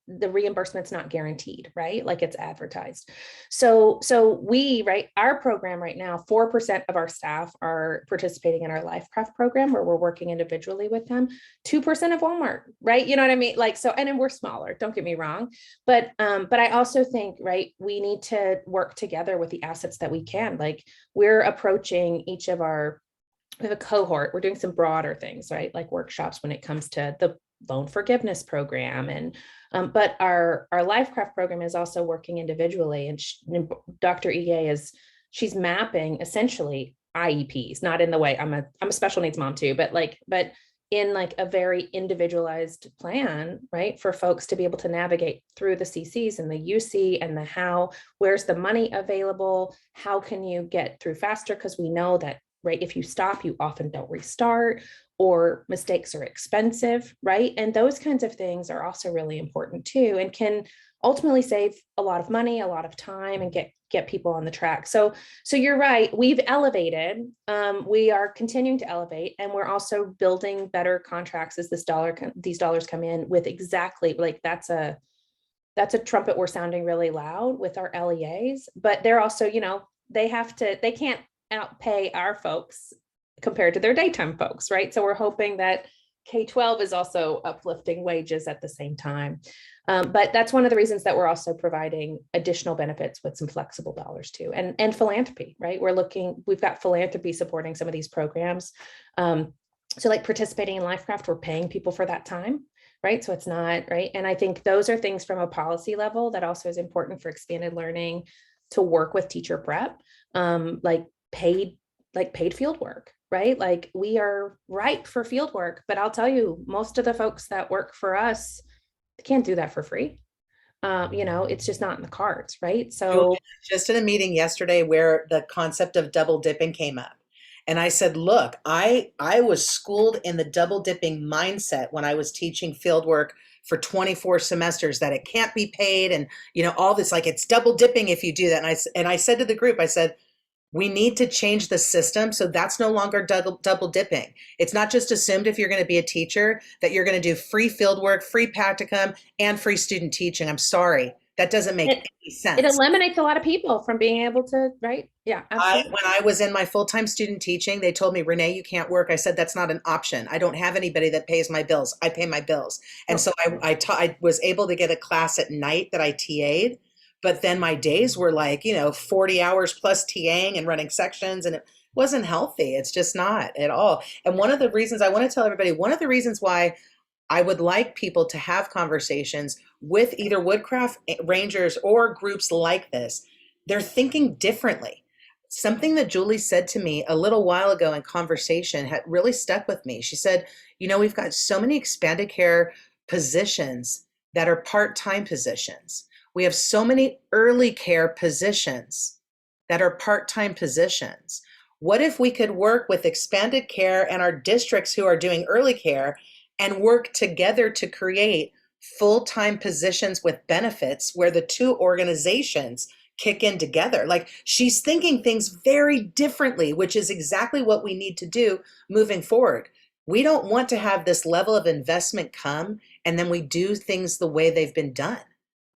the reimbursement's not guaranteed, right? Like it's advertised. So we, right, our program right now, 4% of our staff are participating in our LifeCraft program, where we're working individually with them. 2% of Walmart, right? You know what I mean? Like, so, and then we're smaller, don't get me wrong. But I also think, right, we need to work together with the assets that we can. Like, we're approaching we have a cohort, we're doing some broader things, right? Like workshops when it comes to the loan forgiveness program. And but our LifeCraft program is also working individually, and Dr. Ige she's mapping essentially IEPs, not in the way I'm a special needs mom too, but in like a very individualized plan, right, for folks to be able to navigate through the CCs and the UC and the where's the money available, how can you get through faster, because we know that right? If you stop, you often don't restart, or mistakes are expensive, right? And those kinds of things are also really important too, and can ultimately save a lot of money, a lot of time, and get people on the track. So you're right. We've elevated. We are continuing to elevate, and we're also building better contracts as these dollars come in with exactly like that's a trumpet we're sounding really loud with our LEAs, but they're also, they can't outpay our folks compared to their daytime folks, right? So we're hoping that K-12 is also uplifting wages at the same time. But that's one of the reasons that we're also providing additional benefits with some flexible dollars too, and philanthropy, right? We've got philanthropy supporting some of these programs. So like participating in LifeCraft, we're paying people for that time, right? So it's not, right? And I think those are things from a policy level that also is important for expanded learning to work with teacher prep, like paid field work, right? Like we are ripe for field work, but I'll tell you, most of the folks that work for us can't do that for free. It's just not in the cards, right? So just in a meeting yesterday where the concept of double dipping came up. And I said, look, I was schooled in the double dipping mindset when I was teaching field work for 24 semesters, that it can't be paid. And, all this, like it's double dipping if you do that. And I said to the group, I said, we need to change the system. So that's no longer double dipping. It's not just assumed if you're going to be a teacher that you're going to do free field work, free practicum, and free student teaching. I'm sorry. That doesn't make any sense. It eliminates a lot of people from being able to, right? Yeah. When I was in my full-time student teaching, they told me, Renee, you can't work. I said, that's not an option. I don't have anybody that pays my bills. I pay my bills. And so I was able to get a class at night that I TA'd. But then my days were like, 40 hours plus TAing and running sections, and it wasn't healthy. It's just not at all. And one of the reasons I want to tell everybody, one of the reasons why I would like people to have conversations with either Woodcraft Rangers or groups like this, they're thinking differently. Something that Julie said to me a little while ago in conversation had really stuck with me. She said, we've got so many expanded care positions that are part-time positions. We have so many early care positions that are part-time positions. What if we could work with expanded care and our districts who are doing early care and work together to create full-time positions with benefits where the two organizations kick in together? Like, she's thinking things very differently, which is exactly what we need to do moving forward. We don't want to have this level of investment come and then we do things the way they've been done.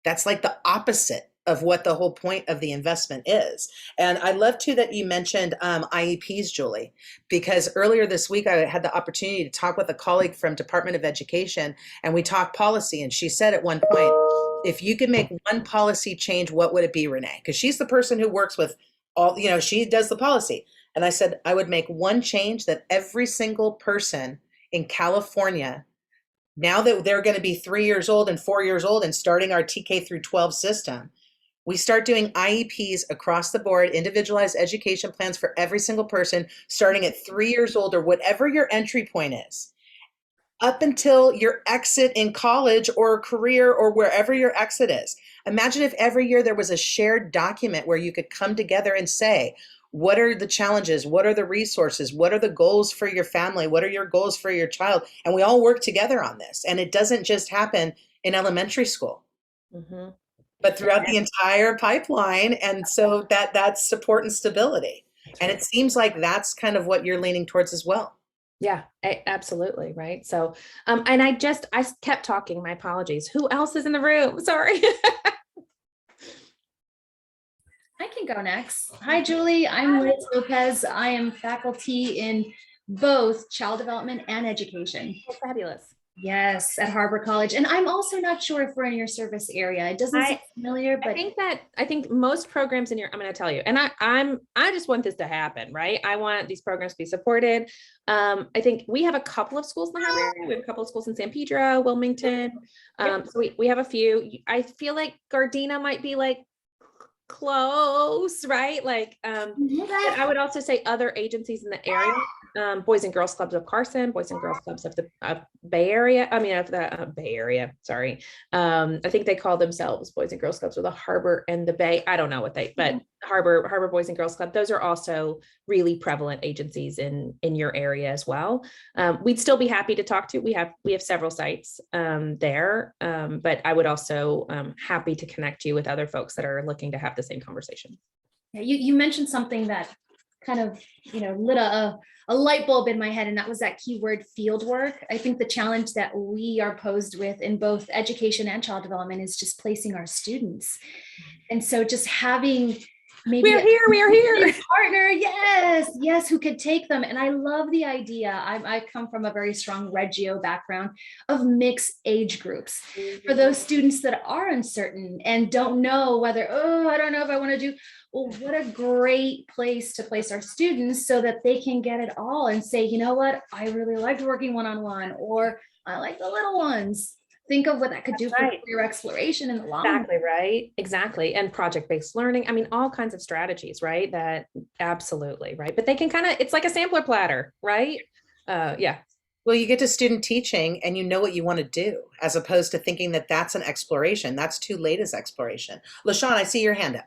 That's like the opposite of what the whole point of the investment is. And I love too that you mentioned IEPs, Julie, because earlier this week I had the opportunity to talk with a colleague from Department of Education, and we talked policy. And she said at one point, if you could make one policy change, what would it be, Renee? Because she's the person who works with all, she does the policy. And I said, I would make one change, that every single person in California, now that they're going to be 3 years old and 4 years old and starting our TK through 12 system, we start doing IEPs across the board, individualized education plans for every single person, starting at 3 years old or whatever your entry point is, up until your exit in college or career or wherever your exit is. Imagine if every year there was a shared document where you could come together and say, what are the challenges? What are the resources? What are the goals for your family? What are your goals for your child? And we all work together on this. And it doesn't just happen in elementary school, but throughout the entire pipeline. And so that's support and stability. And it seems like that's kind of what you're leaning towards as well. Yeah, absolutely. Right. So, and I kept talking, my apologies. Who else is in the room? Sorry. I can go next. Hi, Julie. I'm Liz Lopez. I am faculty in both child development and education. Oh, fabulous. Yes, at Harbor College. And I'm also not sure if we're in your service area. It doesn't seem familiar, but I think most programs in your, I'm going to tell you, and I just want this to happen, right? I want these programs to be supported. I think we have a couple of schools in the Harbor area. We have a couple of schools in San Pedro, Wilmington. So we have a few. I feel like Gardena might be like close, right? Like, but I would also say other agencies in the area. Boys and Girls Clubs of Carson, Boys and Girls Clubs of the Bay Area. I mean, of the Bay Area, sorry. I think they call themselves Boys and Girls Clubs of the Harbor and the Bay. I don't know what but Harbor Boys and Girls Club. Those are also really prevalent agencies in your area as well. We'd still be happy to talk to. We have several sites there, but I would also happy to connect you with other folks that are looking to have the same conversation. Yeah, you mentioned something that kind of, lit a light bulb in my head, and that was that keyword field work. I think the challenge that we are posed with in both education and child development is just placing our students. And so just having maybe we are here partner, yes, who could take them. And I love the idea. I come from a very strong Reggio background of mixed age groups for those students that are uncertain and don't know whether, I don't know if I want to do. Well, what a great place to place our students so that they can get it all and say, you know what, I really liked working one-on-one, or I like the little ones. Think of what that could do for your exploration in the long run. Exactly, right? Exactly. And project-based learning. I mean, all kinds of strategies, right? That absolutely, right? But they can it's like a sampler platter, right? Yeah. Well, you get to student teaching and you know what you want to do, as opposed to thinking that that's an exploration. That's too late as exploration. LaShawn, I see your hand up.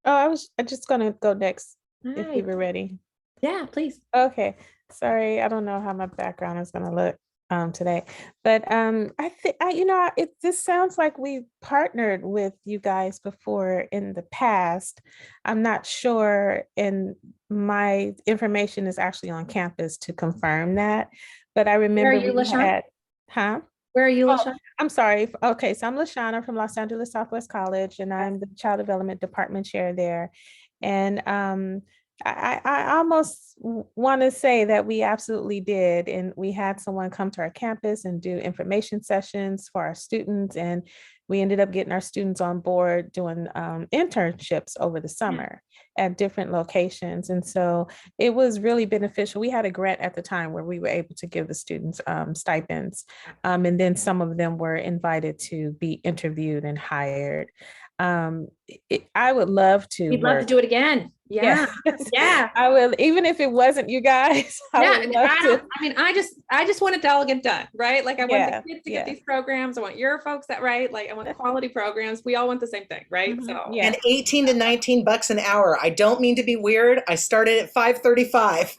Oh, I'm just gonna go next if you were ready. Yeah, please. Okay. Sorry, I don't know how my background is gonna look today, but I think this sounds like we partnered with you guys before in the past. I'm not sure, and my information is actually on campus to confirm that, but I remember Where are you, LaShawn? Where are you, LaShawn? I'm sorry. Okay, so I'm LaShawna from Los Angeles Southwest College, and I'm the Child Development Department Chair there. And I almost want to say that we absolutely did. And we had someone come to our campus and do information sessions for our students. And we ended up getting our students on board doing internships over the summer at different locations. And so it was really beneficial. We had a grant at the time where we were able to give the students stipends. And then some of them were invited to be interviewed and hired. I would love to. We'd love to do it again. Yeah. Yeah. I will, even if it wasn't you guys. I just want it to all get done, right? Like I want the kids to get these programs. I want your folks I want the quality programs. We all want the same thing, right? Mm-hmm. So And 18 to 19 bucks an hour. I don't mean to be weird. I started at $5.35.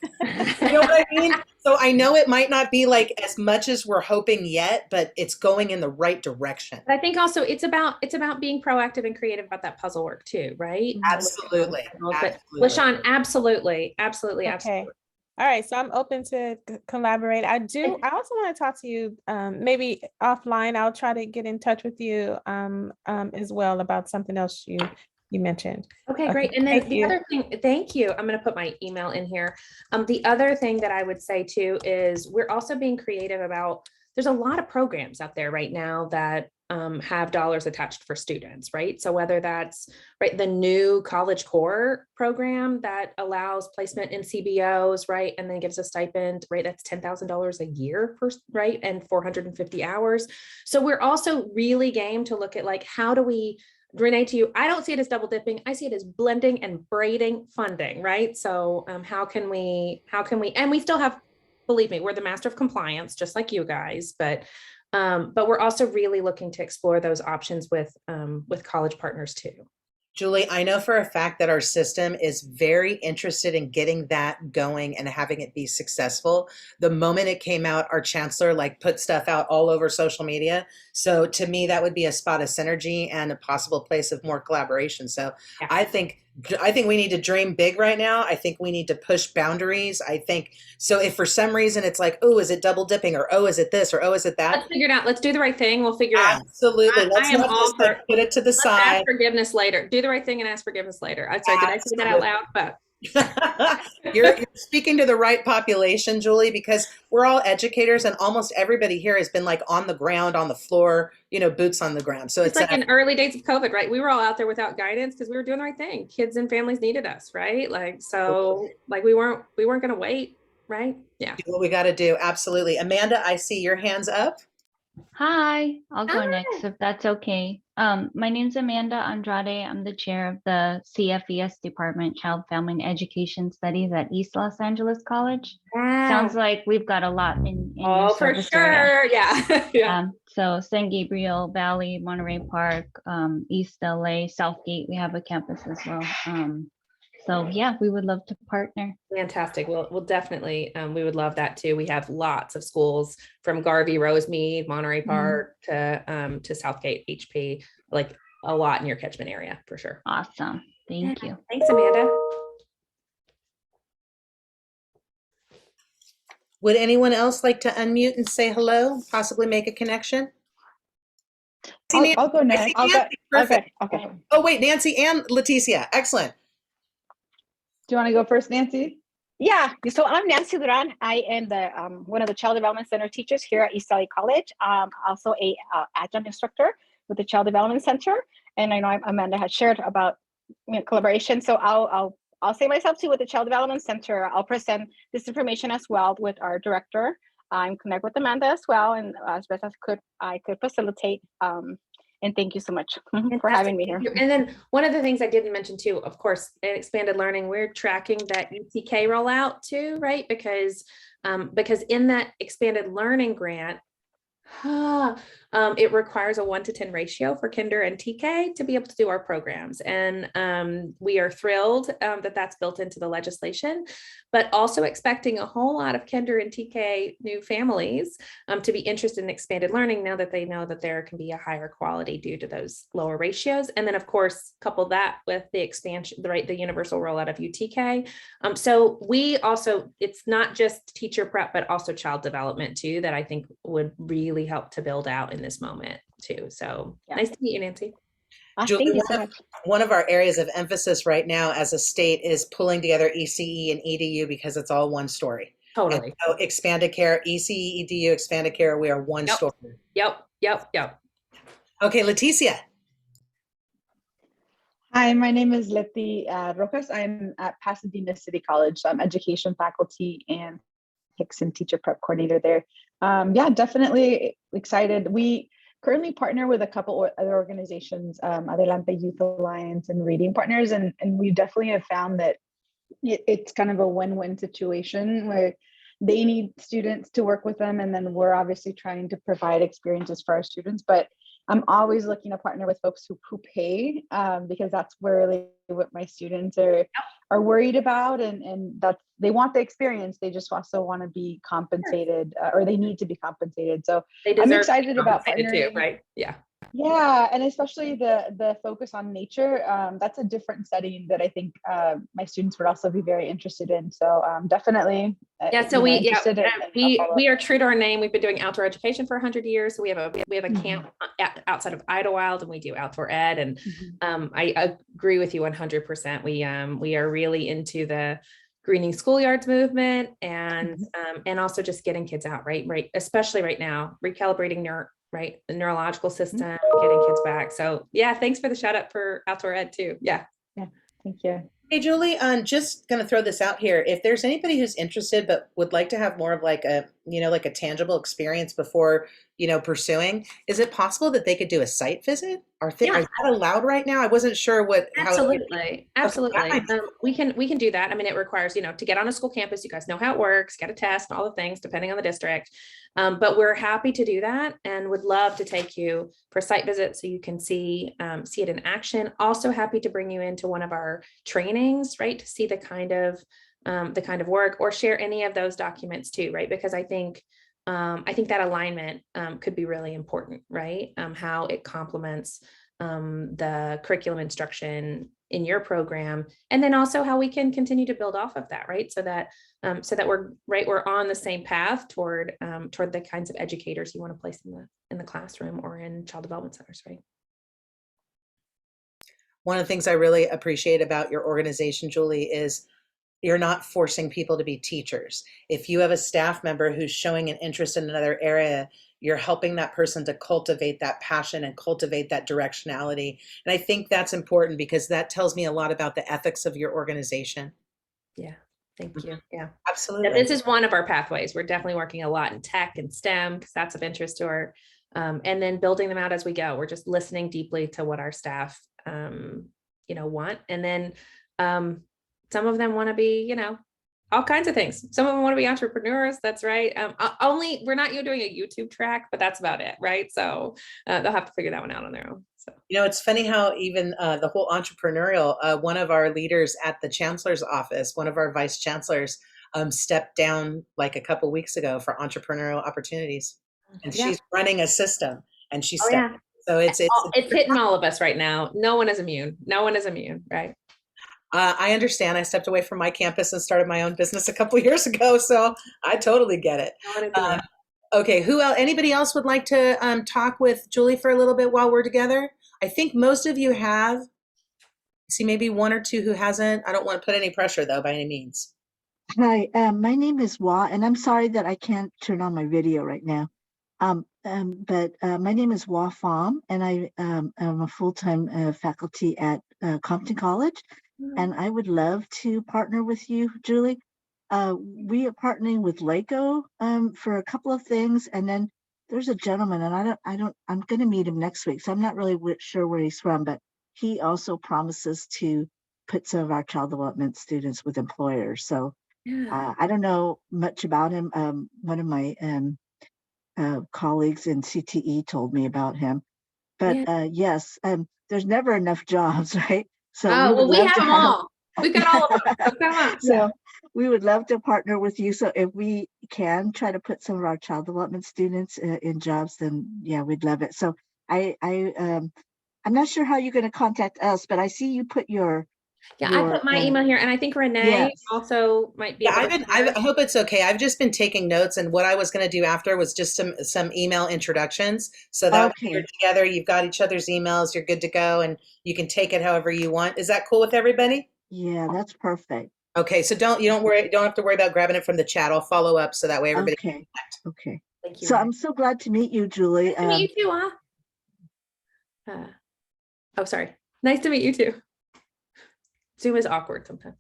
You know what I mean? So I know it might not be like as much as we're hoping yet, but it's going in the right direction. But I think also it's about being proactive and creative about that puzzle work too, right? Absolutely. But LaShawn, absolutely. Okay. All right. So I'm open to collaborate. I also want to talk to you maybe offline. I'll try to get in touch with you as well about something else you mentioned. Okay, great. And then the other thing, thank you. I'm going to put my email in here. The other thing that I would say too is we're also being creative about, there's a lot of programs out there right now that have dollars attached for students, right? So whether that's the new College Core program that allows placement in CBOs, right? And then gives a stipend, right? That's $10,000 a year, and 450 hours. So we're also really game to look at how do we, Renee, to you, I don't see it as double dipping. I see it as blending and braiding funding, right? So how can we, and we still have, believe me, we're the master of compliance, just like you guys, but we're also really looking to explore those options with college partners too. Julie, I know for a fact that our system is very interested in getting that going and having it be successful. The moment it came out, our chancellor put stuff out all over social media. So to me, that would be a spot of synergy and a possible place of more collaboration. So yeah. I think we need to dream big right now. I think we need to push boundaries. I think so. If for some reason it's oh, is it double dipping, or oh, is it this, or oh, is it that? Let's figure it out. Let's do the right thing. We'll figure it out. Absolutely. Let's not just put it to the side. Ask forgiveness later. Do the right thing and ask forgiveness later. I'm sorry, did I say that out loud? But you're speaking to the right population, Julie, because we're all educators and almost everybody here has been on the ground, on the floor, boots on the ground. So it's like in early days of COVID, right? We were all out there without guidance because we were doing the right thing. Kids and families needed us, right? We weren't going to wait, right? Yeah. Do what we got to do. Absolutely. Amanda, I see your hands up. Hi, I'll go next if that's okay. My name's Amanda Andrade. I'm the chair of the CFES department, Child, Family, and Education Studies at East Los Angeles College. Sounds like we've got a lot in your Oh, for service area. sure. Yeah. Yeah. So San Gabriel Valley, Monterey Park, East LA, Southgate, we have a campus as well. So yeah, we would love to partner. Fantastic. We'll definitely, we would love that too. We have lots of schools from Garvey, Rosemead, Monterey Park to Southgate, HP, like a lot in your catchment area for sure. Awesome. Thank you. Thanks, Amanda. Would anyone else like to unmute and say hello, possibly make a connection? I'll go next. Perfect. Okay. Oh, wait, Nancy and Leticia. Excellent. Do you want to go first, Nancy? Yeah, so I'm Nancy Duran. I am the one of the Child Development Center teachers here at East LA College. Also a adjunct instructor with the Child Development Center. And I know Amanda had shared about collaboration. So I'll say myself too with the Child Development Center. I'll present this information as well with our director. I'm connect with Amanda as well, and as best as I could facilitate. And thank you so much for having me here. And then one of the things I didn't mention too, of course, in expanded learning, we're tracking that ETK rollout too, right? Because in that expanded learning grant, it requires a 1-to-10 ratio for kinder and TK to be able to do our programs. And we are thrilled that that's built into the legislation, but also expecting a whole lot of kinder and TK new families to be interested in expanded learning now that they know that there can be a higher quality due to those lower ratios. And then of course, couple that with the expansion, the universal rollout of UTK. So we also, it's not just teacher prep, but also child development too, that I think would really help to build out in this moment too. So nice to meet you, Nancy. Julie, thank you so much. One of our areas of emphasis right now as a state is pulling together ECE and EDU because it's all one story. Totally. And so expanded care, ECE, EDU, expanded care, we are one story. Yep. Okay, Leticia. Hi, my name is Leti Rojas. I'm at Pasadena City College. So I'm education faculty and Hickson teacher prep coordinator there. Yeah, definitely excited. We currently partner with a couple other organizations, Adelante Youth Alliance and Reading Partners, and we definitely have found that it's kind of a win-win situation where they need students to work with them, and then we're obviously trying to provide experiences for our students. But I'm always looking to partner with folks who pay, because that's really what my students are worried about, and that's, they want the experience. They just also want to be compensated, or they need to be compensated. So I'm excited about partnering too, right? Yeah. Yeah, and especially the focus on nature. That's a different setting that I think my students would also be very interested in. So definitely. Yeah, so we are true to our name. We've been doing outdoor education for 100 years. So we have a camp outside of Idlewild, and we do outdoor ed. And I agree with you 100%. We are really into the greening schoolyards movement, and also just getting kids out, right, especially right now, recalibrating the neurological system, getting kids back. So yeah, thanks for the shout out for outdoor ed too. Yeah, thank you. Hey, Julie, I'm just going to throw this out here. If there's anybody who's interested but would like to have more of like a tangible experience before, pursuing, is it possible that they could do a site visit? Is that allowed right now? I wasn't sure Absolutely. We can do that. I mean, it requires, to get on a school campus, you guys know how it works, get a test and all the things depending on the district. But we're happy to do that and would love to take you for site visits so you can see it in action. Also happy to bring you into one of our trainings, right, to see the kind of work, or share any of those documents too, right? Because I think that alignment could be really important, right? How it complements the curriculum instruction in your program, and then also how we can continue to build off of that, right? So that we're on the same path toward the kinds of educators you want to place in the classroom or in child development centers, right? One of the things I really appreciate about your organization, Julie, is you're not forcing people to be teachers. If you have a staff member who's showing an interest in another area, you're helping that person to cultivate that passion and cultivate that directionality. And I think that's important because that tells me a lot about the ethics of your organization. Yeah, thank you. Yeah, absolutely. Yeah, this is one of our pathways. We're definitely working a lot in tech and STEM because that's of interest to and then building them out as we go. We're just listening deeply to what our staff, want. And then some of them want to be, all kinds of things. Some of them want to be entrepreneurs. That's right. We're not doing a YouTube track, but that's about it. Right. So they'll have to figure that one out on their own. So, it's funny how even the whole entrepreneurial, one of our leaders at the chancellor's office, one of our vice chancellors, stepped down like a couple weeks ago for entrepreneurial opportunities. And she's running a system and she's so it's hitting all of us right now. No one is immune. Right. I understand. I stepped away from my campus and started my own business a couple years ago, so I totally get it. Okay, who else? Anybody else would like to talk with Julie for a little bit while we're together? I think most of you have. See, maybe one or two who hasn't. I don't want to put any pressure though, by any means. Hi, my name is Wa, and I'm sorry that I can't turn on my video right now. But my name is Wa Pham, and I am a full-time faculty at Compton College. And I would love to partner with you, Julie. We are partnering with LACO for a couple of things, and then there's a gentleman, and I'm going to meet him next week, so I'm not really sure where he's from, but he also promises to put some of our child development students with employers. So I don't know much about him. One of my colleagues in CTE told me about him, but yes, there's never enough jobs, right? So we have them all. We've got all of them. So come on. So we would love to partner with you. So if we can try to put some of our child development students in jobs, then yeah, we'd love it. So I'm not sure how you're going to contact us, but I see you put your I put my email here, and I think Renee also might be. I hope it's okay. I've just been taking notes, and what I was going to do after was just some email introductions. So that when you're together, you've got each other's emails, you're good to go, and you can take it however you want. Is that cool with everybody? Yeah, that's perfect. Okay, so don't have to worry about grabbing it from the chat. I'll follow up so that way everybody can connect. Okay. Thank you. So I'm so glad to meet you, Julie. Nice to meet you too, huh? Sorry. Nice to meet you too. Zoom is awkward sometimes.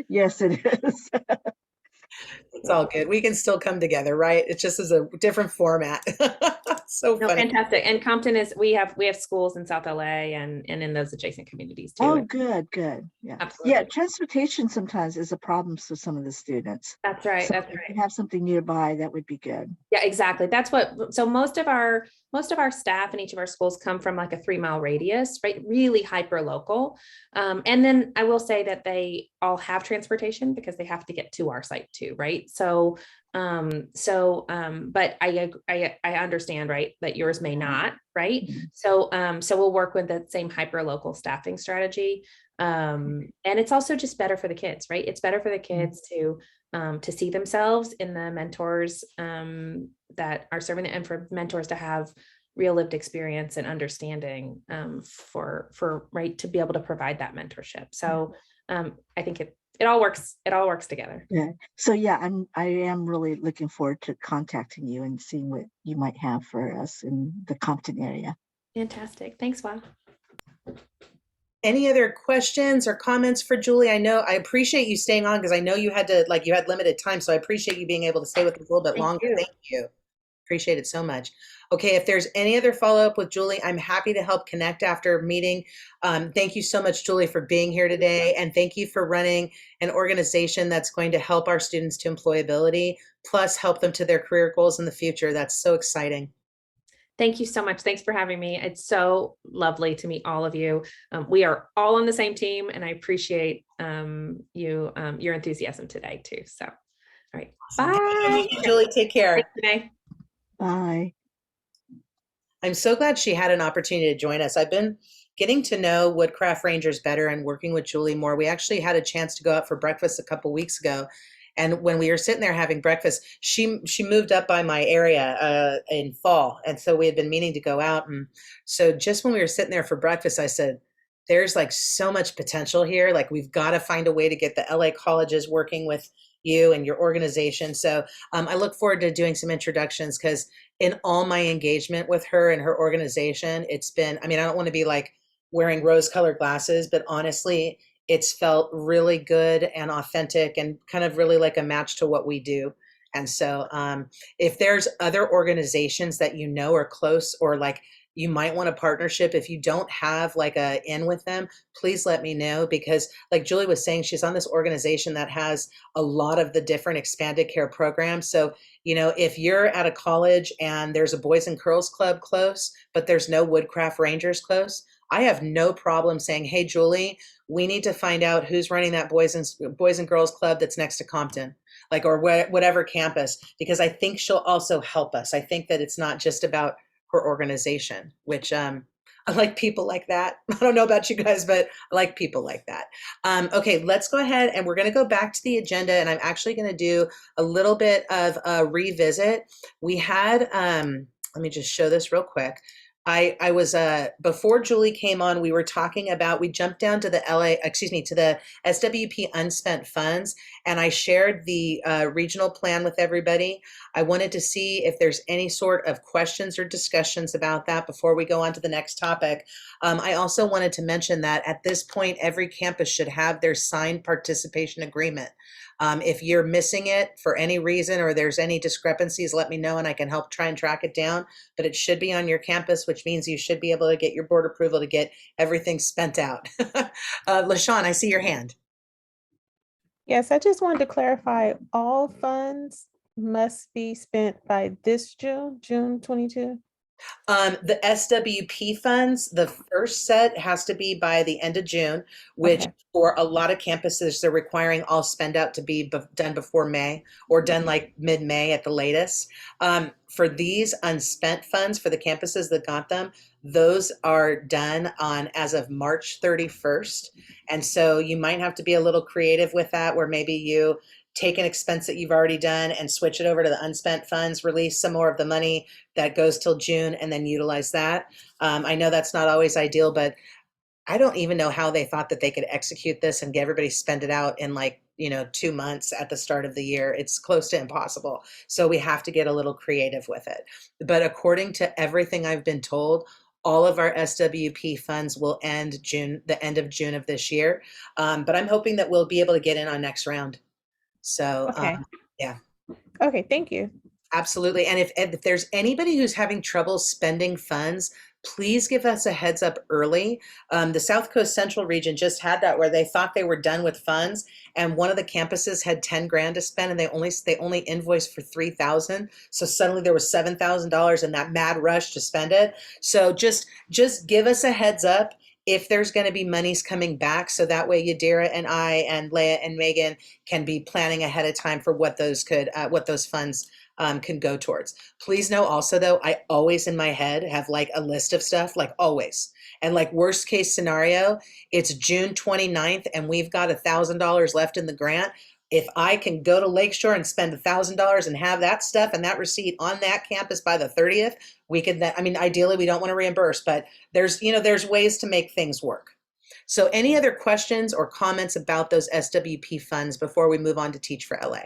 Yes, it is. It's all good. We can still come together, right? It just is a different format. So funny. Fantastic. And Compton we have schools in South LA and in those adjacent communities too. Oh, good. Yeah. Absolutely. Yeah. Transportation sometimes is a problem for some of the students. That's right. So if you have something nearby, that would be good. Yeah, exactly. So most of our staff in each of our schools come from like a 3-mile radius, right? Really hyper local. And then I will say that they all have transportation because they have to get to our site too, right? So but I understand, right, that yours may not, right? So we'll work with that same hyper local staffing strategy. And it's also just better for the kids, right? It's better for the kids to see themselves in the mentors that are serving them, and for mentors to have real lived experience and understanding for right to be able to provide that mentorship. So I think it all works together. Yeah. So yeah, I am really looking forward to contacting you and seeing what you might have for us in the Compton area. Fantastic. Thanks, Wow. Any other questions or comments for Julie? I appreciate you staying on because I know you had limited time. So I appreciate you being able to stay with us a little bit longer. Thank you. Appreciate it so much. Okay, if there's any other follow-up with Julie, I'm happy to help connect after meeting. Thank you so much, Julie, for being here today. And thank you for running an organization that's going to help our students to employability, plus help them to their career goals in the future. That's so exciting. Thank you so much. Thanks for having me. It's so lovely to meet all of you. We are all on the same team, and I appreciate your enthusiasm today too. So, all right. Bye. Julie, take care. Thanks, Bye. I'm so glad she had an opportunity to join us. I've been getting to know Woodcraft Rangers better and working with Julie more. We actually had a chance to go out for breakfast a couple weeks ago. And when we were sitting there having breakfast, she moved up by my area in fall. And so we had been meaning to go out. And so just when we were sitting there for breakfast, I said, there's like so much potential here. Like we've got to find a way to get the LA colleges working with you and your organization. So I look forward to doing some introductions because in all my engagement with her and her organization, it's been, I don't want to be like wearing rose-colored glasses, but honestly, it's felt really good and authentic and kind of really like a match to what we do. And so if there's other organizations that you know are close, or like you might want a partnership, if you don't have like a in with them, please let me know, because like Julie was saying, she's on this organization that has a lot of the different expanded care programs. So, you know, if you're at a college and there's a Boys and Girls Club close, but there's no Woodcraft Rangers close, I have no problem saying, hey, Julie, we need to find out who's running that Boys and Girls Club that's next to Compton, like, or whatever campus, because I think she'll also help us. I think that it's not just about her organization, which I like people like that. I don't know about you guys, but I like people like that. Okay, let's go ahead and we're going to go back to the agenda, and I'm actually going to do a little bit of a revisit. We had, let me just show this real quick. I was, before Julie came on, we were talking about, we jumped down to the to the SWP unspent funds, and I shared the regional plan with everybody. I wanted to see if there's any sort of questions or discussions about that before we go on to the next topic. I also wanted to mention that at this point, every campus should have their signed participation agreement. If you're missing it for any reason, or there's any discrepancies, let me know and I can help try and track it down. But it should be on your campus, which means you should be able to get your board approval to get everything spent out. LaShawn, I see your hand. Yes, I just wanted to clarify, all funds must be spent by this June 22? The SWP funds, the first set has to be by the end of June, which Okay. for a lot of campuses, they're requiring all spend out to be done before May, or done like mid-May at the latest. For these unspent funds, for the campuses that got them, those are done on as of March 31st. And so you might have to be a little creative with that, where maybe you take an expense that you've already done and switch it over to the unspent funds, release some more of the money that goes till June, and then utilize that. I know that's not always ideal, but I don't even know how they thought that they could execute this and get everybody spend it out in, like, 2 months at the start of the year. It's close to impossible. So we have to get a little creative with it. But according to everything I've been told, all of our SWP funds will end the end of June of this year. But I'm hoping that we'll be able to get in on next round. So Okay. yeah. Okay, thank you. Absolutely. And if there's anybody who's having trouble spending funds, please give us a heads up early. The South Coast Central region just had that, where they thought they were done with funds, and one of the campuses had 10 grand to spend, and they only invoiced for 3,000. So suddenly there was $7,000 in that mad rush to spend it. So just give us a heads up if there's going to be monies coming back, so that way Yadira and I and Leah and Megan can be planning ahead of time for what those funds can go towards. Please know also, though, I always in my head have like a list of stuff, like always. And like worst case scenario, it's June 29th and we've got $1,000 left in the grant. If I can go to Lakeshore and spend $1,000 and have that stuff and that receipt on that campus by the 30th, we could then, I mean, ideally we don't want to reimburse, but there's ways to make things work. So any other questions or comments about those SWP funds before we move on to Teach for LA?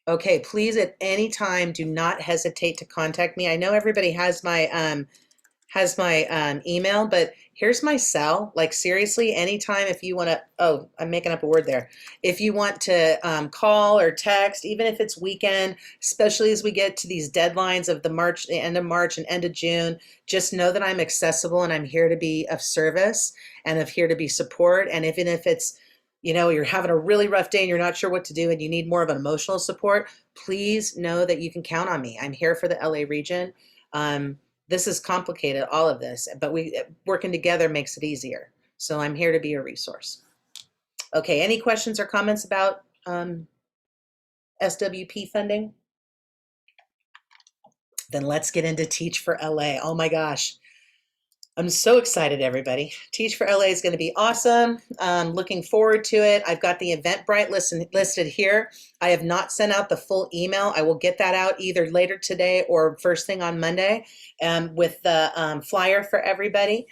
Okay, please at any time do not hesitate to contact me. I know everybody has my email, but here's my cell. Like seriously, anytime if you want to, oh, I'm making up a word there. If you want to call or text, even if it's weekend, especially as we get to these deadlines of the end of March and end of June, just know that I'm accessible and I'm here to be of service and here to be support. And even if it's, you're having a really rough day and you're not sure what to do and you need more of an emotional support, please know that you can count on me. I'm here for the LA region. This is complicated, all of this, but working together makes it easier. So I'm here to be a resource. Okay, any questions or comments about SWP funding? Then let's get into Teach for LA. Oh my gosh. I'm so excited, everybody. Teach for LA is going to be awesome. Looking forward to it. I've got the Eventbrite listed here. I have not sent out the full email. I will get that out either later today or first thing on Monday with the flyer for everybody.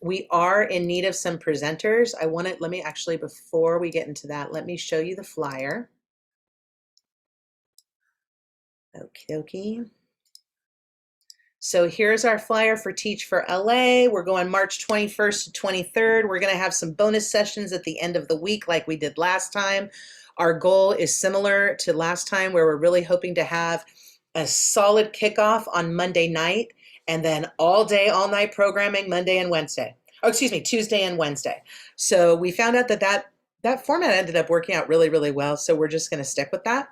We are in need of some presenters. Let me actually, before we get into that, let me show you the flyer. Okie dokie. So here's our flyer for Teach for LA. We're going March 21st to 23rd. We're going to have some bonus sessions at the end of the week like we did last time. Our goal is similar to last time, where we're really hoping to have a solid kickoff on Monday night, and then all day, all night programming Monday and Wednesday. Oh, excuse me, Tuesday and Wednesday. So we found out that format ended up working out really, really well. So we're just going to stick with that.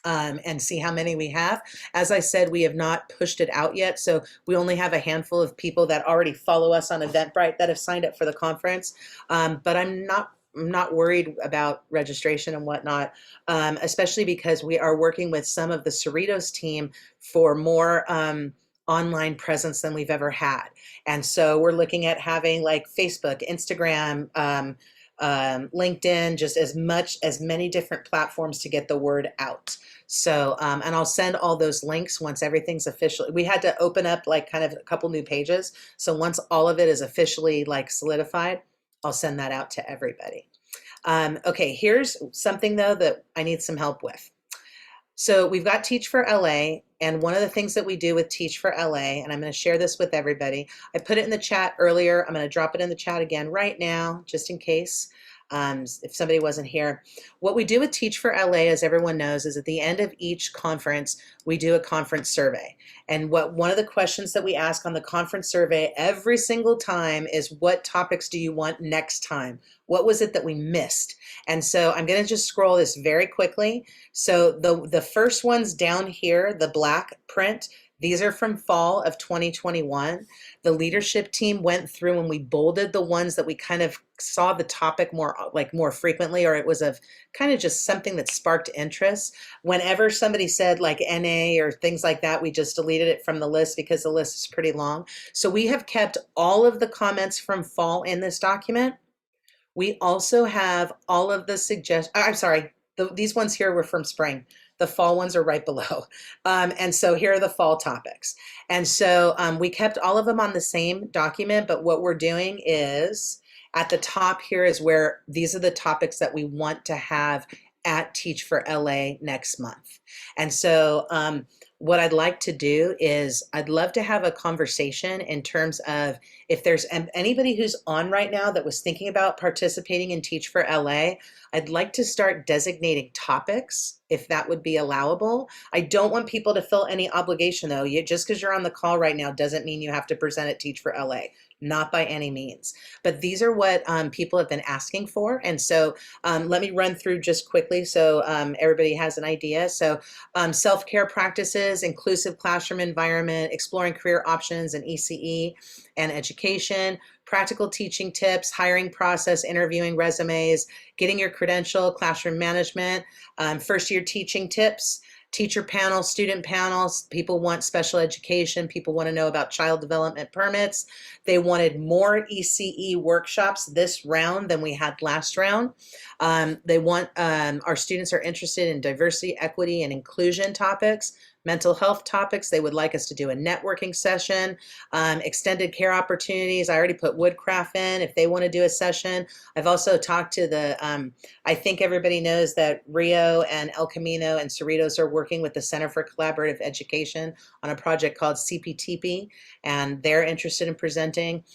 And see how many we have. As I said, we have not pushed it out yet, so we only have a handful of people that already follow us on Eventbrite that have signed up for the conference. But I'm not worried about registration and whatnot, especially because we are working with some of the Cerritos team for more online presence than we've ever had. And so we're looking at having like Facebook, Instagram, LinkedIn, just as many different platforms to get the word out. So, and I'll send all those links once everything's official. We had to open up like kind of a couple new pages. So once all of it is officially like solidified, I'll send that out to everybody. Okay, here's something though that I need some help with. So we've got Teach for LA, and one of the things that we do with Teach for LA, and I'm going to share this with everybody. I put it in the chat earlier. I'm going to drop it in the chat again right now, just in case, if somebody wasn't here. What we do with Teach for LA, as everyone knows, is at the end of each conference, we do a conference survey. And one of the questions that we ask on the conference survey every single time is, what topics do you want next time? What was it that we missed? And so I'm going to just scroll this very quickly. So the first ones down here, the black print, these are from fall of 2021. The leadership team went through and we bolded the ones that we kind of saw the topic more frequently, or it was of kind of just something that sparked interest. Whenever somebody said like NA or things like that, we just deleted it from the list because the list is pretty long. So we have kept all of the comments from fall in this document. We also have all of the these ones here were from spring. The fall ones are right below. And so here are the fall topics. And so we kept all of them on the same document, but what we're doing is at the top here is where these are the topics that we want to have at Teach for LA next month. And so what I'd like to do is I'd love to have a conversation in terms of if there's anybody who's on right now that was thinking about participating in Teach for LA, I'd like to start designating topics if that would be allowable. I don't want people to feel any obligation though. Just because you're on the call right now doesn't mean you have to present at Teach for LA. Not by any means. But these are what people have been asking for. And so let me run through just quickly so everybody has an idea. So self-care practices, inclusive classroom environment, exploring career options in ECE and education, practical teaching tips, hiring process, interviewing resumes, getting your credential, classroom management, first year teaching tips, teacher panel, student panels. People want special education. People want to know about child development permits. They wanted more ECE workshops this round than we had last round. They want, our students are interested in diversity, equity, and inclusion topics, mental health topics. They would like us to do a networking session, extended care opportunities. I already put woodcraft in if they want to do a session. I've also talked to I think everybody knows that Rio and El Camino and Cerritos are working with the Center for Collaborative Education on a project called CPTP, and they're interested in presenting.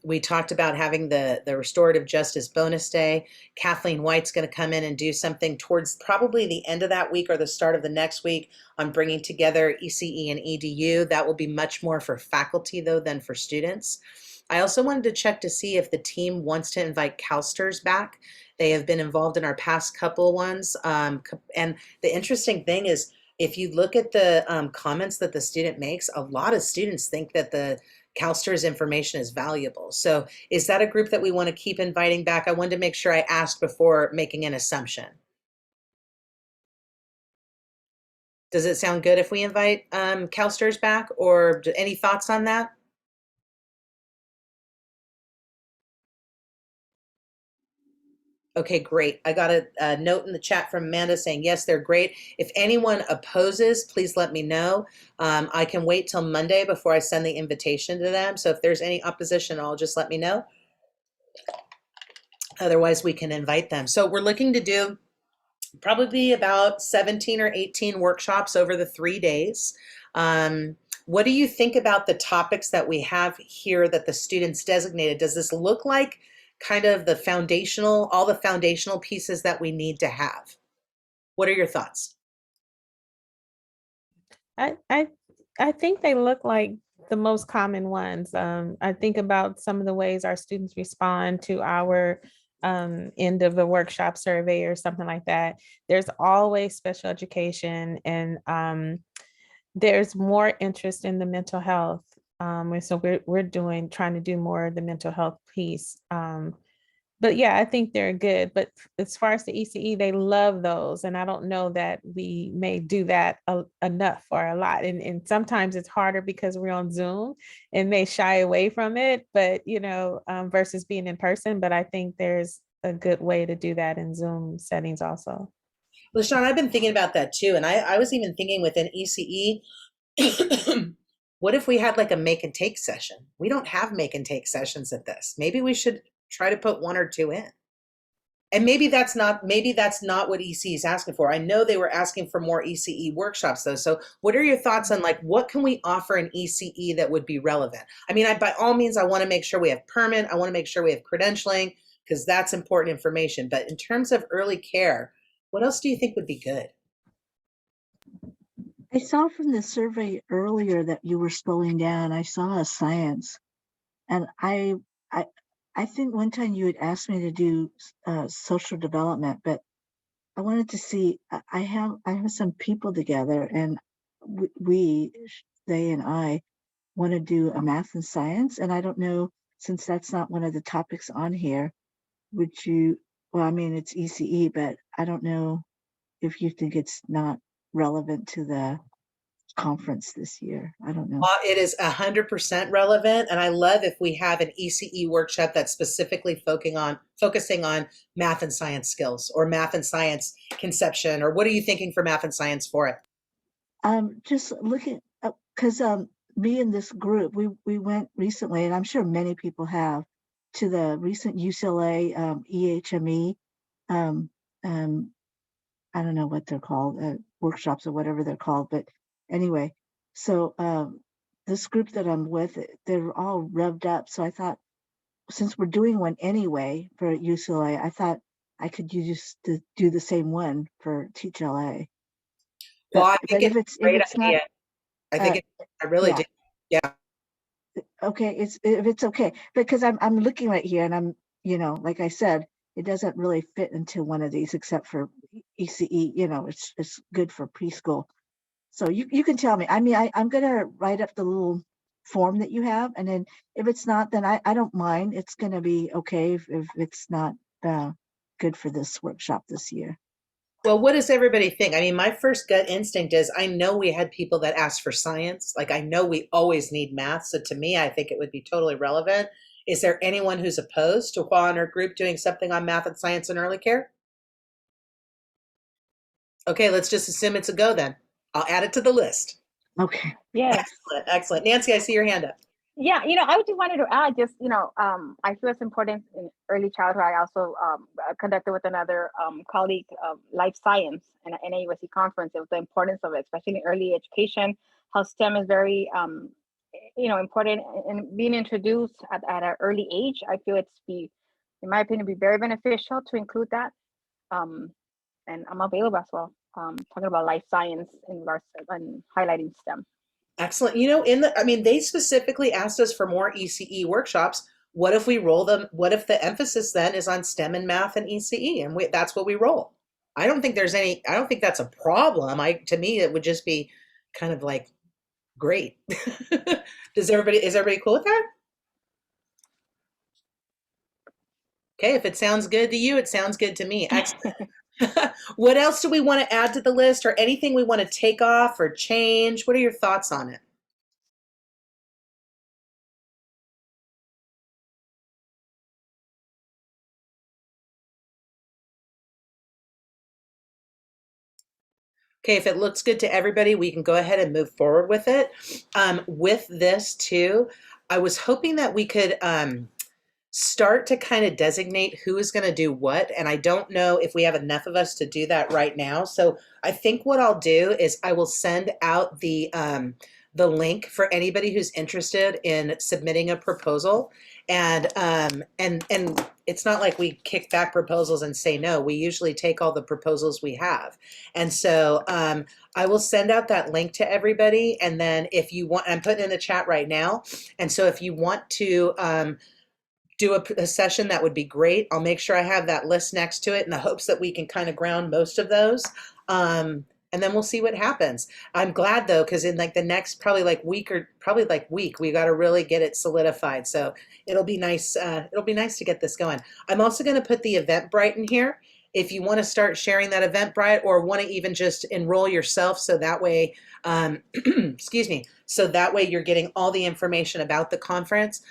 We talked about having the restorative justice bonus day. Kathleen White's going to come in and do something towards probably the end of that week or the start of the next week on bringing together ECE and EDU. That will be much more for faculty though than for students. I also wanted to check to see if the team wants to invite CalSTRS back. They have been involved in our past couple ones. And the interesting thing is, if you look at the comments that the student makes, a lot of students think that the CalSTRS information is valuable. So is that a group that we want to keep inviting back? I wanted to make sure I asked before making an assumption. Does it sound good if we invite CalSTRS back, or any thoughts on that? Okay, great. I got a note in the chat from Amanda saying, yes, they're great. If anyone opposes, please let me know. I can wait till Monday before I send the invitation to them. So if there's any opposition, I'll just let me know. Otherwise, we can invite them. So we're looking to do probably about 17 or 18 workshops over the 3 days. what do you think about the topics that we have here that the students designated? Does this look like kind of the foundational, all the foundational pieces that we need to have? What are your thoughts? I think they look like the most common ones. I think about some of the ways our students respond to our end of the workshop survey or something like that. There's always special education, and there's more interest in the mental health. And so we're trying to do more of the mental health piece. But yeah, I think they're good. But as far as the ECE, they love those. And I don't know that we may do that enough or a lot. And sometimes it's harder because we're on Zoom and they shy away from it, but versus being in person. But I think there's a good way to do that in Zoom settings also. Well, Sean, I've been thinking about that too. And I was even thinking within ECE, what if we had like a make and take session? We don't have make and take sessions at this. Maybe we should try to put one or two in. And maybe that's not what ECE is asking for. I know they were asking for more ECE workshops though. So what are your thoughts on like, what can we offer in ECE that would be relevant? I mean, by all means, I want to make sure we have permit. I want to make sure we have credentialing because that's important information. But in terms of early care, what else do you think would be good? I saw from the survey earlier that you were slowing down. I saw a science, and I think one time you had asked me to do social development, but I wanted to see. I have some people together, and they and I want to do a math and science, and I don't know, since that's not one of the topics on here, would you? Well, I mean, it's ECE, but I don't know if you think it's not relevant to the conference this year. I don't know. It is 100% relevant. And I love if we have an ECE workshop that's specifically focusing on math and science skills or math and science conception, or what are you thinking for math and science for it? Just looking, because me and this group, we went recently, and I'm sure many people have, to the recent UCLA EHME, I don't know what they're called, workshops or whatever they're called, but anyway, so this group that I'm with, they're all revved up. So I thought, since we're doing one anyway for UCLA, I thought I could use to do the same one for Teach LA. Well, I think it's a great idea. I really do. Yeah. Okay, if it's okay, because I'm looking right here, and I'm, like I said, it doesn't really fit into one of these except for ECE. It's good for preschool. So you can tell me. I mean, I'm gonna write up the little form that you have, and then if it's not, then I don't mind. It's gonna be okay if it's not good for this workshop this year. Well, what does everybody think? I mean, my first gut instinct is I know we had people that asked for science. Like I know we always need math. So to me, I think it would be totally relevant. Is there anyone who's opposed to Juan or group doing something on math and science and early care? Okay, let's just assume it's a go then. I'll add it to the list. Okay. Yes. Excellent. Nancy, I see your hand up. Yeah, I just wanted to add, I feel it's important in early childhood. I also conducted with another colleague life science and an NAUSC conference. It was the importance of it, especially in early education, how STEM is very, important and being introduced at an early age. I feel in my opinion, be very beneficial to include that. And I'm available as well, talking about life science and highlighting STEM. Excellent. They specifically asked us for more ECE workshops. What if we roll them? What if the emphasis then is on STEM and math and ECE, and that's what we roll? I don't think that's a problem. To me, it would just be kind of like great. Is everybody cool with that? Okay, if it sounds good to you, it sounds good to me. Excellent. What else do we want to add to the list, or anything we want to take off or change? What are your thoughts on it? Okay, if it looks good to everybody, we can go ahead and move forward with it. With this too, I was hoping that we could start to kind of designate who is going to do what. And I don't know if we have enough of us to do that right now. So I think what I'll do is I will send out the the link for anybody who's interested in submitting a proposal. And it's not like we kick back proposals and say no. We usually take all the proposals we have. And so I will send out that link to everybody. And then if you want, I'm putting in the chat right now. And so if you want to do a session, that would be great. I'll make sure I have that list next to it in the hopes that we can kind of ground most of those. And then we'll see what happens. I'm glad though, because in like the next probably like week, we got to really get it solidified. So it'll be nice. It'll be nice to get this going. I'm also going to put the Eventbrite in here. If you want to start sharing that Eventbrite or want to even just enroll yourself, so that way, excuse me, so that way you're getting all the information about the conference,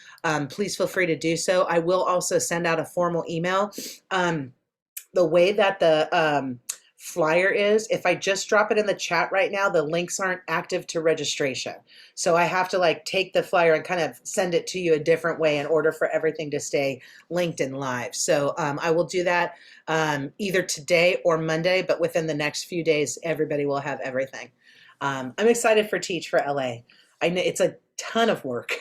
please feel free to do so. I will also send out a formal email. The way that the flyer is, if I just drop it in the chat right now, the links aren't active to registration. So I have to like take the flyer and kind of send it to you a different way in order for everything to stay linked and live. So I will do that either today or Monday, but within the next few days, everybody will have everything. I'm excited for Teach for LA. I know it's a ton of work,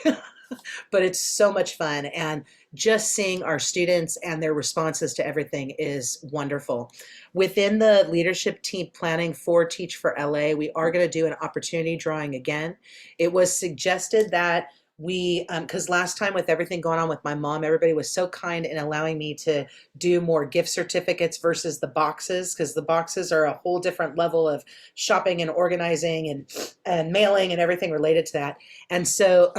but it's so much fun. And just seeing our students and their responses to everything is wonderful. Within the leadership team planning for Teach for LA, we are going to do an opportunity drawing again. It was suggested that we, because last time with everything going on with my mom, everybody was so kind in allowing me to do more gift certificates versus the boxes, because the boxes are a whole different level of shopping and organizing and mailing and everything related to that. And so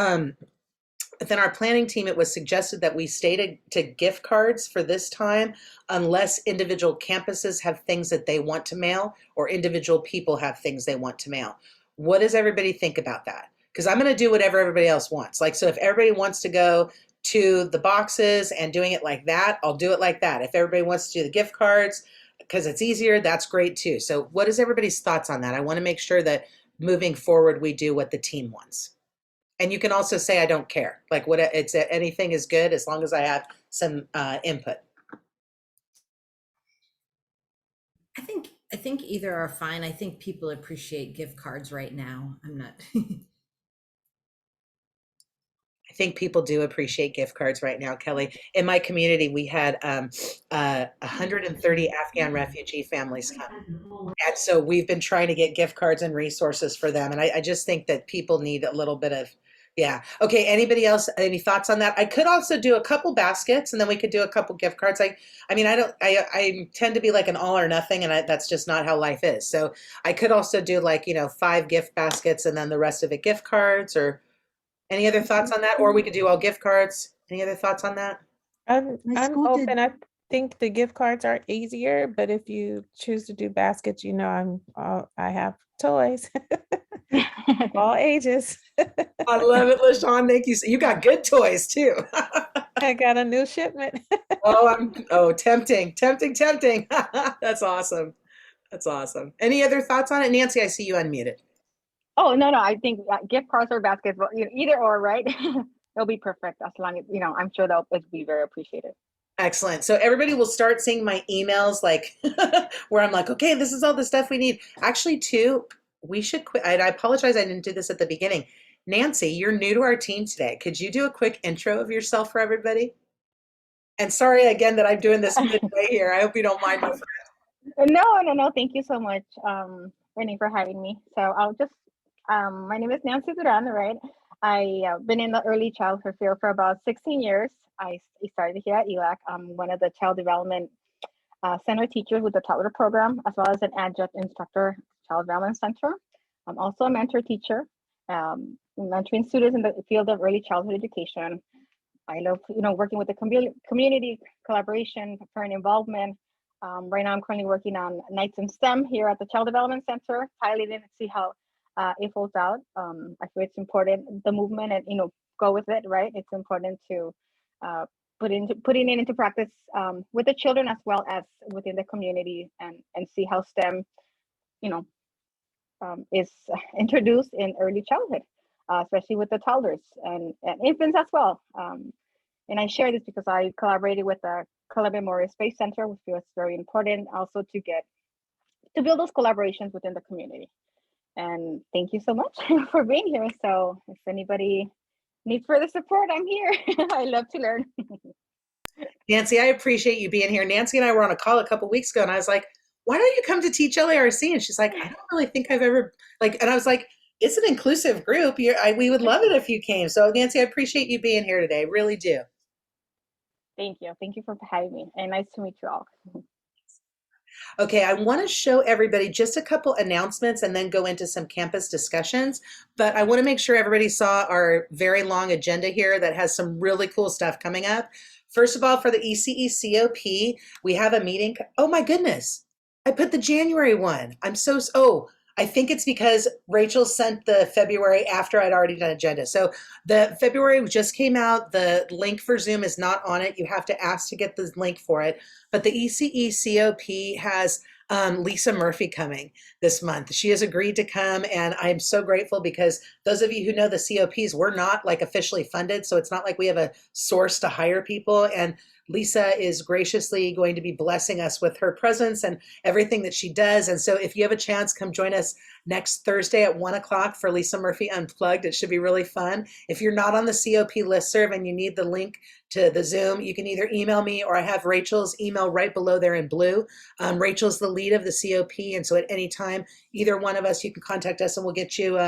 within our planning team, it was suggested that we stay to gift cards for this time, unless individual campuses have things that they want to mail or individual people have things they want to mail. What does everybody think about that? Because I'm going to do whatever everybody else wants. Like, so if everybody wants to go to the boxes and doing it like that, I'll do it like that. If everybody wants to do the gift cards because it's easier, that's great too. So what is everybody's thoughts on that? I want to make sure that moving forward, we do what the team wants. And you can also say, I don't care. Like what it's anything is good as long as I have some input. I think either are fine. I think people appreciate gift cards right now. I'm not. I think people do appreciate gift cards right now, Kelly. In my community, we had 130 Afghan refugee families come. And so we've been trying to get gift cards and resources for them. And I just think that people need a little bit of, yeah. Okay, anybody else, any thoughts on that? I could also do a couple baskets and then we could do a couple gift cards. I tend to be like an all or nothing, and that's just not how life is. So I could also do like, 5 gift baskets and then the rest of it gift cards, or any other thoughts on that? Or we could do all gift cards. Any other thoughts on that? I'm open. I think the gift cards are easier, but if you choose to do baskets, I have toys, all ages. I love it, LaShawn. Thank you. You got good toys too. I got a new shipment. Tempting. That's awesome. That's awesome. Any other thoughts on it? Nancy, I see you unmuted. Oh, no, I think gift cards or baskets, but either or, right? It'll be perfect as long as, I'm sure it'll be very appreciated. Excellent. So everybody will start seeing my emails like where I'm like, okay, this is all the stuff we need. Actually, too, we should quit. I apologize, I didn't do this at the beginning. Nancy, you're new to our team today. Could you do a quick intro of yourself for everybody? And sorry again that I'm doing this midway here. I hope you don't mind my friend. No. Thank you so much, Renee, for having me. So I'll just, my name is Nancy Duran, right? I've been in the early childhood field for about 16 years. I started here at ELAC. I'm one of the child development center teachers with the toddler program, as well as an adjunct instructor, child development center. I'm also a mentor teacher, mentoring students in the field of early childhood education. I love, working with the community collaboration, parent involvement. Right now, I'm currently working on Nights in STEM here at the Child Development Center, piloting and see how it folds out. I feel it's important, the movement, and go with it, right? It's important to putting it into practice with the children as well as within the community, and see how STEM, is introduced in early childhood, especially with the toddlers and infants as well. And I share this because I collaborated with the Columbia Memorial Space Center, which feels very important also to build those collaborations within the community. And thank you so much for being here. So if anybody needs further support, I'm here. I love to learn. Nancy, I appreciate you being here. Nancy and I were on a call a couple weeks ago, and I was like, why don't you come to teach LARC? And she's like, I don't really think I've ever, like, and I was like, it's an inclusive group. We would love it if you came. So Nancy, I appreciate you being here today. Really do. Thank you. Thank you for having me. And nice to meet you all. Okay, I want to show everybody just a couple announcements and then go into some campus discussions. But I want to make sure everybody saw our very long agenda here that has some really cool stuff coming up. First of all, for the ECE COP, we have a meeting. Oh my goodness, I put the January one. I think it's because Rachel sent the February after I'd already done agenda. So the February just came out. The link for Zoom is not on it. You have to ask to get the link for it. But the ECE COP has Lisa Murphy coming this month. She has agreed to come, and I'm so grateful because those of you who know the COPs, we're not like officially funded, so it's not like we have a source to hire people. And Lisa is graciously going to be blessing us with her presence and everything that she does. And so if you have a chance, come join us next Thursday at 1 o'clock for Lisa Murphy Unplugged. It should be really fun. If you're not on the COP listserv and you need the link to the Zoom, you can either email me or I have Rachel's email right below there in blue. Rachel's the lead of the COP. And so at any time, either one of us, you can contact us and we'll get you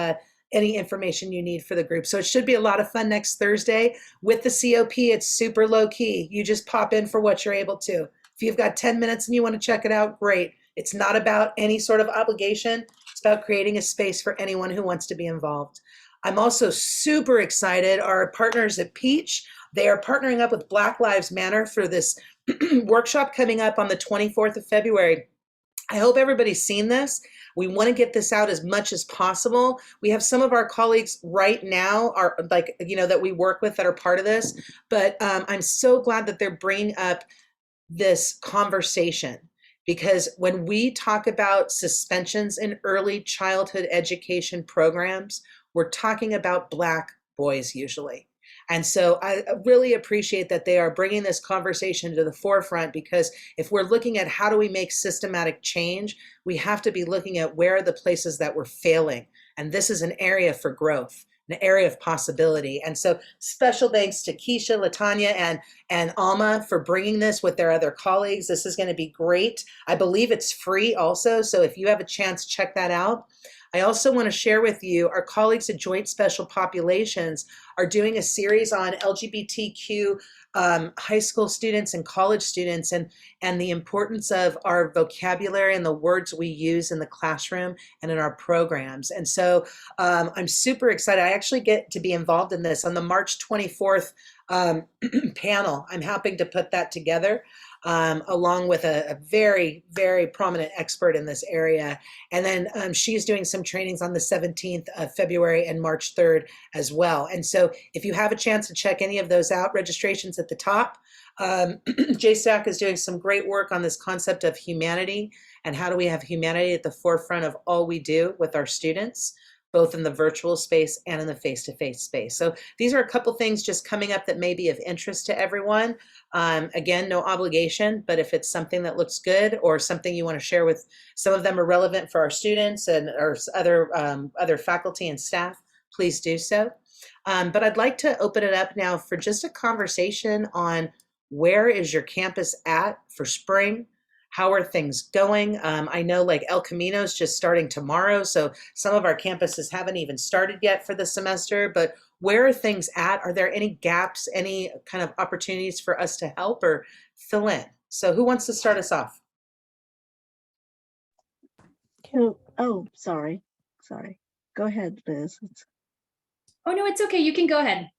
any information you need for the group. So it should be a lot of fun next Thursday. With the COP, it's super low key. You just pop in for what you're able to. If you've got 10 minutes and you want to check it out, great. It's not about any sort of obligation. It's about creating a space for anyone who wants to be involved. I'm also super excited. Our partners at Peach, they are partnering up with Black Lives Matter for this workshop coming up on the 24th of February. I hope everybody's seen this. We want to get this out as much as possible. We have some of our colleagues right now are like, that we work with that are part of this, but I'm so glad that they're bringing up this conversation, because when we talk about suspensions in early childhood education programs, we're talking about Black boys usually. And so I really appreciate that they are bringing this conversation to the forefront, because if we're looking at how do we make systematic change, we have to be looking at where are the places that we're failing. And this is an area for growth, an area of possibility. And so special thanks to Keisha, Latanya, and Alma for bringing this with their other colleagues. This is going to be great. I believe it's free also. So if you have a chance, check that out. I also want to share with you, our colleagues at Joint Special Populations are doing a series on LGBTQ high school students and college students, and the importance of our vocabulary and the words we use in the classroom and in our programs. And so I'm super excited. I actually get to be involved in this on the March 24th panel. I'm helping to put that together. Along with a very, very prominent expert in this area. And then she's doing some trainings on the 17th of February and March 3rd as well. And so if you have a chance to check any of those out, registration's at the top. JSTAC is doing some great work on this concept of humanity and how do we have humanity at the forefront of all we do with our students, both in the virtual space and in the face-to-face space. So these are a couple things just coming up that may be of interest to everyone. Again, no obligation, but if it's something that looks good or something you want to share with, some of them are relevant for our students and or other faculty and staff, please do so. But I'd like to open it up now for just a conversation on where is your campus at for spring? How are things going? I know like El Camino is just starting tomorrow, so some of our campuses haven't even started yet for the semester, but where are things at? Are there any gaps, any kind of opportunities for us to help or fill in? So who wants to start us off? Oh, sorry. Go ahead, Liz. Oh, no, it's okay. You can go ahead.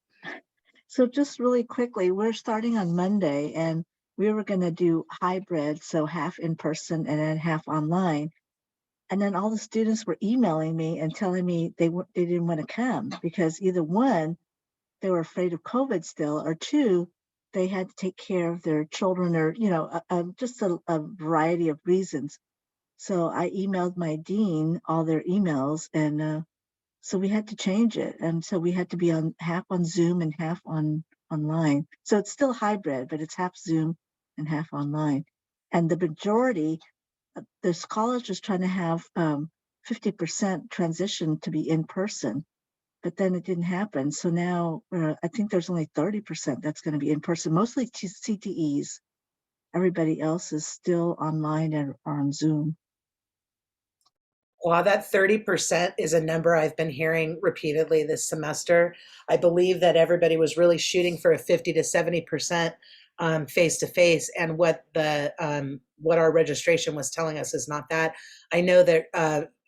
So just really quickly, we're starting on Monday, and we were going to do hybrid, so half in person and then half online. And then all the students were emailing me and telling me they didn't want to come because either one, they were afraid of COVID still, or two, they had to take care of their children, or just a variety of reasons. So I emailed my dean all their emails, and so we had to change it. And so we had to be on half on Zoom and half online. So it's still hybrid, but it's half Zoom and half online. And the majority, this college is trying to have 50% transition to be in person, but then it didn't happen. So now I think there's only 30% that's going to be in person, mostly CTEs. Everybody else is still online and on Zoom. Well, that 30% is a number I've been hearing repeatedly this semester. I believe that everybody was really shooting for a 50 to 70% face to face, and what our registration was telling us is not that. I know that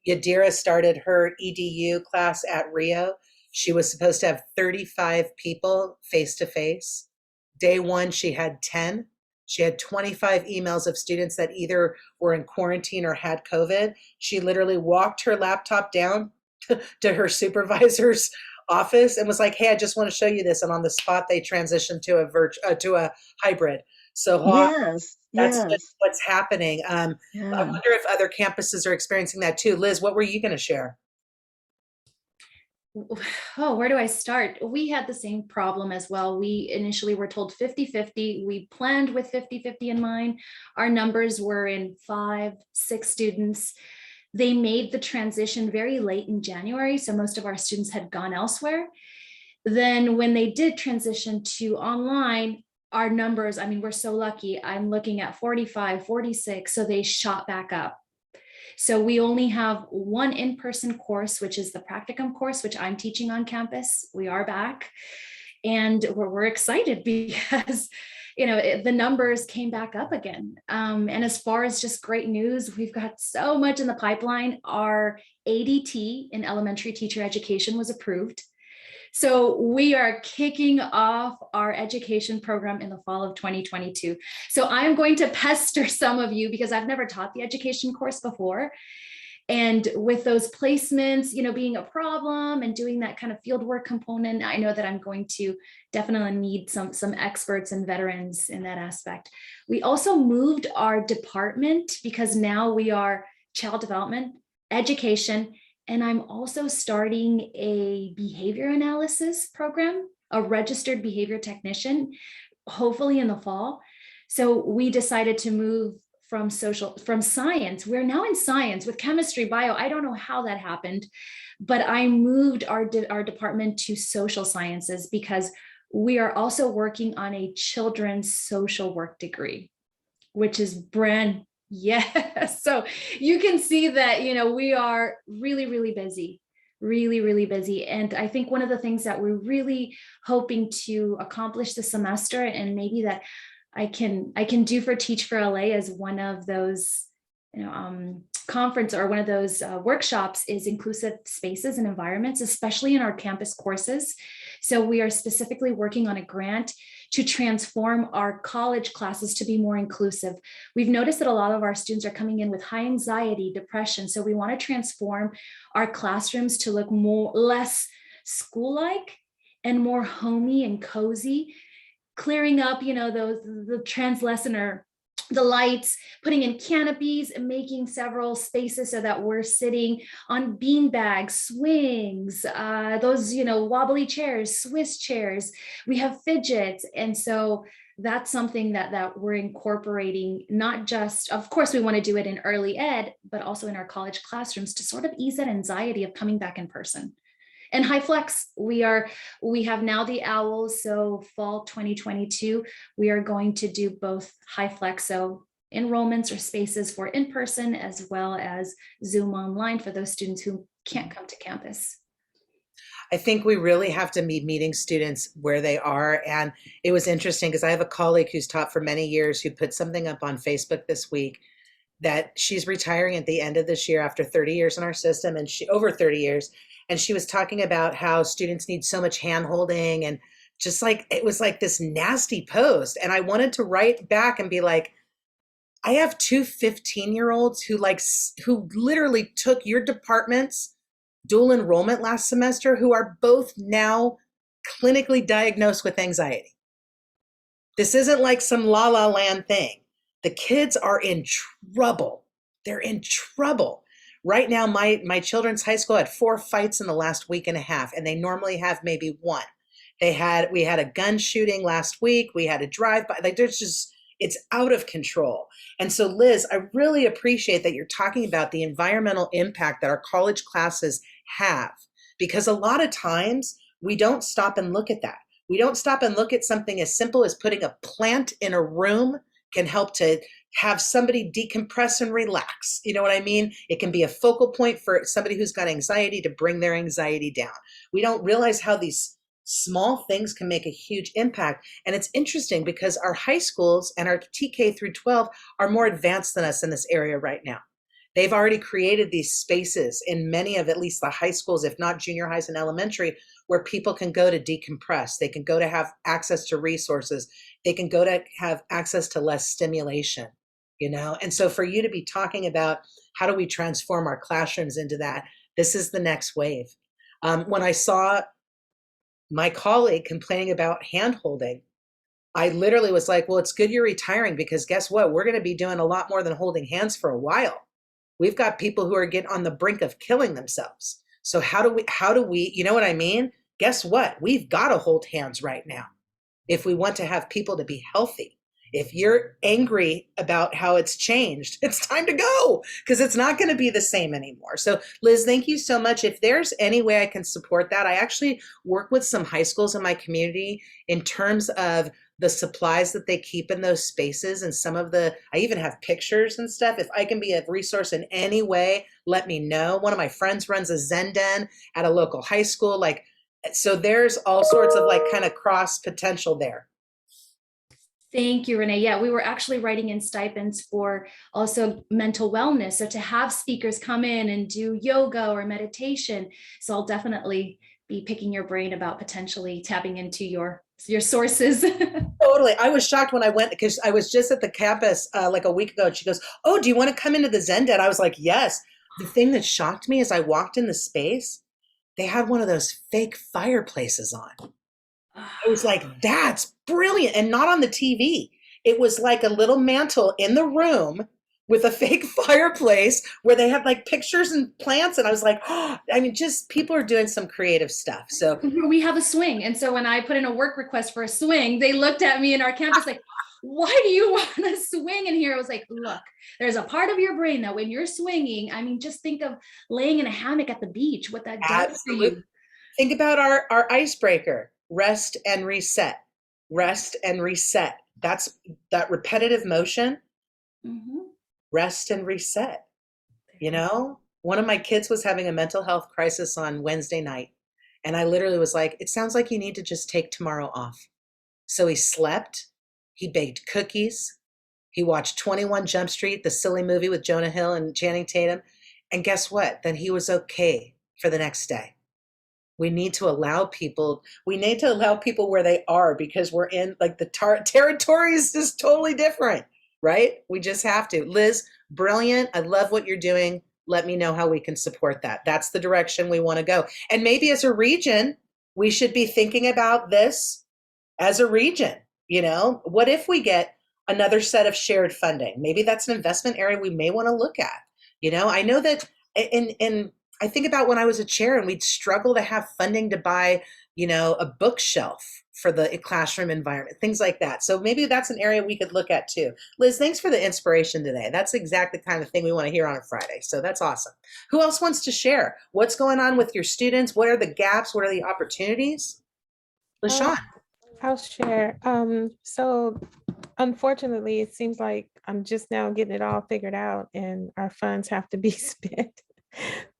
Yadira started her EDU class at Rio. She was supposed to have 35 people face to face. Day one, she had 10. She had 25 emails of students that either were in quarantine or had COVID. She literally walked her laptop down to her supervisor's office and was like, "Hey, I just want to show you this." And on the spot, they transitioned to a hybrid. So Yes, that's yes. what's happening. I Yeah. wonder if other campuses are experiencing that too. Liz, what were you going to share? Oh, where do I start? We had the same problem as well. We initially were told 50-50. We planned with 50-50 in mind. Our numbers were in 5, 6 students. They made the transition very late in January, so most of our students had gone elsewhere. Then when they did transition to online, our numbers, I mean, we're so lucky. I'm looking at 45, 46, so they shot back up. So we only have one in-person course, which is the practicum course, which I'm teaching on campus. We are back, and we're excited because the numbers came back up again. And as far as just great news, we've got so much in the pipeline. Our ADT in elementary teacher education was approved. So we are kicking off our education program in the fall of 2022. So I'm going to pester some of you because I've never taught the education course before. And with those placements, being a problem and doing that kind of fieldwork component, I know that I'm going to definitely need some experts and veterans in that aspect. We also moved our department because now we are child development, education, and I'm also starting a behavior analysis program, a registered behavior technician, hopefully in the fall. So we decided to move from science. We're now in science with chemistry, bio. I don't know how that happened, but I moved our department to social sciences because we are also working on a children's social work degree, which is brand. Yes. So you can see that, we are really, really busy, really, really busy. And I think one of the things that we're really hoping to accomplish this semester, and maybe that I can do for Teach for LA as one of those, conference or one of those workshops, is inclusive spaces and environments, especially in our campus courses. So we are specifically working on a grant to transform our college classes to be more inclusive. We've noticed that a lot of our students are coming in with high anxiety, depression. So we want to transform our classrooms to look less school-like and more homey and cozy, clearing up, the trans lesson or the lights, putting in canopies and making several spaces so that we're sitting on bean bags, swings, those, wobbly chairs, Swiss chairs. We have fidgets. And so that's something that we're incorporating, not just, of course, we want to do it in early ed, but also in our college classrooms to sort of ease that anxiety of coming back in person. And high flex, we have now the owls. So fall 2022, we are going to do both high flex, so enrollments or spaces for in-person, as well as Zoom online for those students who can't come to campus. I think we really have to be meeting students where they are. And it was interesting because I have a colleague who's taught for many years who put something up on Facebook this week that she's retiring at the end of this year after 30 years in our system, and over 30 years. And she was talking about how students need so much hand-holding, and just like, it was like this nasty post. And I wanted to write back and be like, I have two 15-year-olds who literally took your department's dual enrollment last semester, who are both now clinically diagnosed with anxiety. This isn't like some la la land thing. The kids are in trouble. They're in trouble. Right now, my children's high school had 4 fights in the last week and a half, and they normally have maybe 1. We had a gun shooting last week. We had a drive-by. Like, It's out of control. And so, Liz, I really appreciate that you're talking about the environmental impact that our college classes have, because a lot of times we don't stop and look at that. We don't stop and look at something as simple as putting a plant in a room can help to have somebody decompress and relax. You know what I mean? It can be a focal point for somebody who's got anxiety to bring their anxiety down. We don't realize how these small things can make a huge impact. And it's interesting because our high schools and our TK through 12 are more advanced than us in this area right now. They've already created these spaces in many of at least the high schools, if not junior highs and elementary, where people can go to decompress. They can go to have access to resources. They can go to have access to less stimulation, you know? And so for you to be talking about how do we transform our classrooms into that, this is the next wave. When I saw my colleague complaining about hand holding, I literally was like, well, it's good you're retiring, because guess what? We're going to be doing a lot more than holding hands for a while. We've got people who are getting on the brink of killing themselves. So how do we, you know what I mean? Guess what? We've got to hold hands right now if we want to have people to be healthy. If you're angry about how it's changed, it's time to go, because it's not going to be the same anymore. So Liz, thank you so much. If there's any way I can support that, I actually work with some high schools in my community in terms of the supplies that they keep in those spaces, and I even have pictures and stuff. If I can be a resource in any way, let me know. One of my friends runs a Zen Den at a local high school. So there's all sorts of kind of cross potential there. Thank you, Renee. Yeah, we were actually writing in stipends for also mental wellness. So to have speakers come in and do yoga or meditation. So I'll definitely be picking your brain about potentially tapping into your sources. Totally. I was shocked when I went, because I was just at the campus like a week ago, and she goes, oh, do you want to come into the Zen Den? I was like, yes. The thing that shocked me is I walked in the space, they had one of those fake fireplaces on. I was like, that's brilliant. And not on the TV. It was like a little mantle in the room with a fake fireplace where they had pictures and plants. And I was like, oh, I mean, just people are doing some creative stuff. So we have a swing. And so when I put in a work request for a swing, they looked at me in our campus like, why do you want a swing in here? I was like, look, there's a part of your brain that when you're swinging, I mean, just think of laying in a hammock at the beach, what that does for you. Think about our icebreaker, rest and reset, rest and reset. That's that repetitive motion. Mm-hmm. Rest and reset. You know, one of my kids was having a mental health crisis on Wednesday night. And I literally was like, it sounds like you need to just take tomorrow off. So he slept, he baked cookies, he watched 21 Jump Street, the silly movie with Jonah Hill and Channing Tatum. And guess what? Then he was okay for the next day. We need to allow people where they are, because we're in the territory is just totally different. Right? We just have to. Liz, brilliant. I love what you're doing. Let me know how we can support that. That's the direction we want to go. And maybe as a region, we should be thinking about this as a region. You know, what if we get another set of shared funding? Maybe that's an investment area we may want to look at. You know, I know that I think about when I was a chair and we'd struggle to have funding to buy, a bookshelf for the classroom environment, things like that. So maybe that's an area we could look at too. Liz, thanks for the inspiration today. That's exactly the kind of thing we want to hear on a Friday. So that's awesome. Who else wants to share? What's going on with your students? What are the gaps? What are the opportunities? LaShawn. I'll share. So unfortunately, it seems like I'm just now getting it all figured out and our funds have to be spent.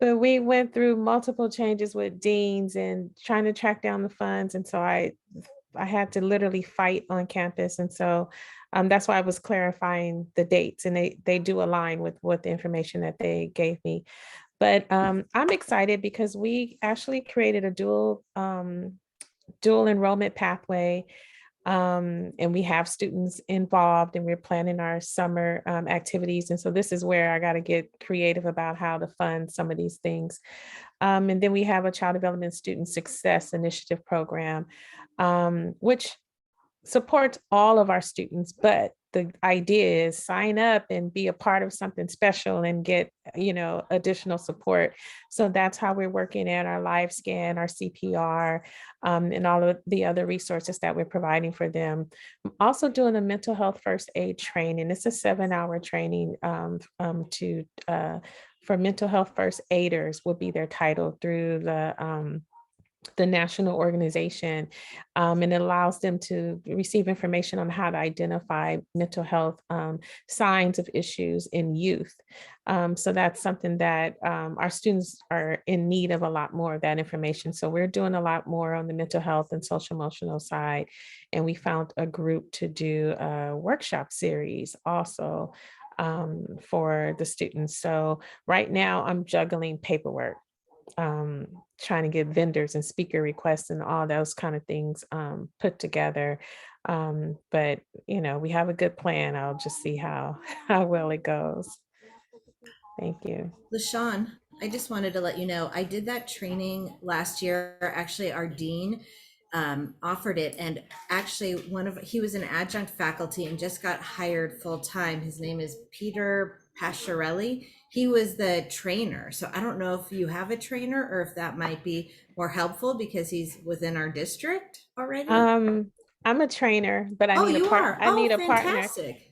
But we went through multiple changes with deans and trying to track down the funds. And so I had to literally fight on campus. And so that's why I was clarifying the dates, and they do align with what the information that they gave me. But I'm excited because we actually created a dual enrollment pathway. And we have students involved, and we're planning our summer activities. And so this is where I got to get creative about how to fund some of these things. And then we have a Child Development Student Success Initiative program, which supports all of our students, but the idea is sign up and be a part of something special and get, additional support. So that's how we're working at our live scan, our CPR, and all of the other resources that we're providing for them. I'm also doing a mental health first aid training. It's a 7-hour training for mental health first aiders will be their title through the national organization, and it allows them to receive information on how to identify mental health signs of issues in youth. So that's something that our students are in need of, a lot more of that information. So we're doing a lot more on the mental health and social emotional side. And we found a group to do a workshop series also for the students. So right now I'm juggling paperwork, trying to get vendors and speaker requests and all those kind of things put together. But we have a good plan. I'll just see how well it goes. Thank you. LaShawn, I just wanted to let you know, I did that training last year. Actually, our dean offered it, and actually he was an adjunct faculty and just got hired full time. His name is Peter Pascherelli. He was the trainer. So I don't know if you have a trainer or if that might be more helpful because he's within our district already. I'm a trainer, but I need a partner. I need a partner.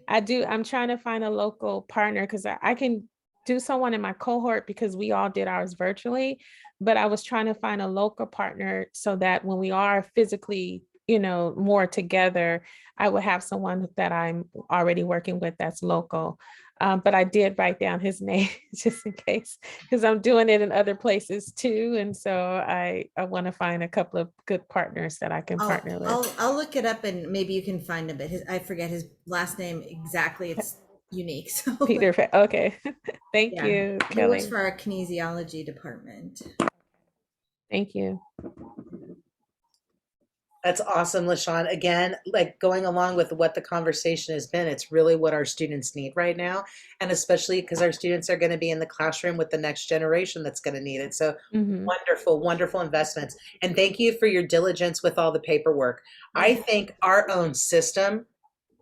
I do. I'm trying to find a local partner because I can do someone in my cohort because we all did ours virtually, but I was trying to find a local partner so that when we are physically, more together, I would have someone that I'm already working with that's local. But I did write down his name just in case, because I'm doing it in other places too. And so I want to find a couple of good partners that I can partner with. I'll look it up and maybe you can find him, but I forget his last name exactly. It's unique. So Peter, okay. Thank you, he Kelly. works for our kinesiology department. Thank you. That's awesome, LaShawn. Again, like going along with what the conversation has been, it's really what our students need right now. And especially because our students are going to be in the classroom with the next generation that's going to need it. So wonderful, wonderful investments. And thank you for your diligence with all the paperwork. I think our own system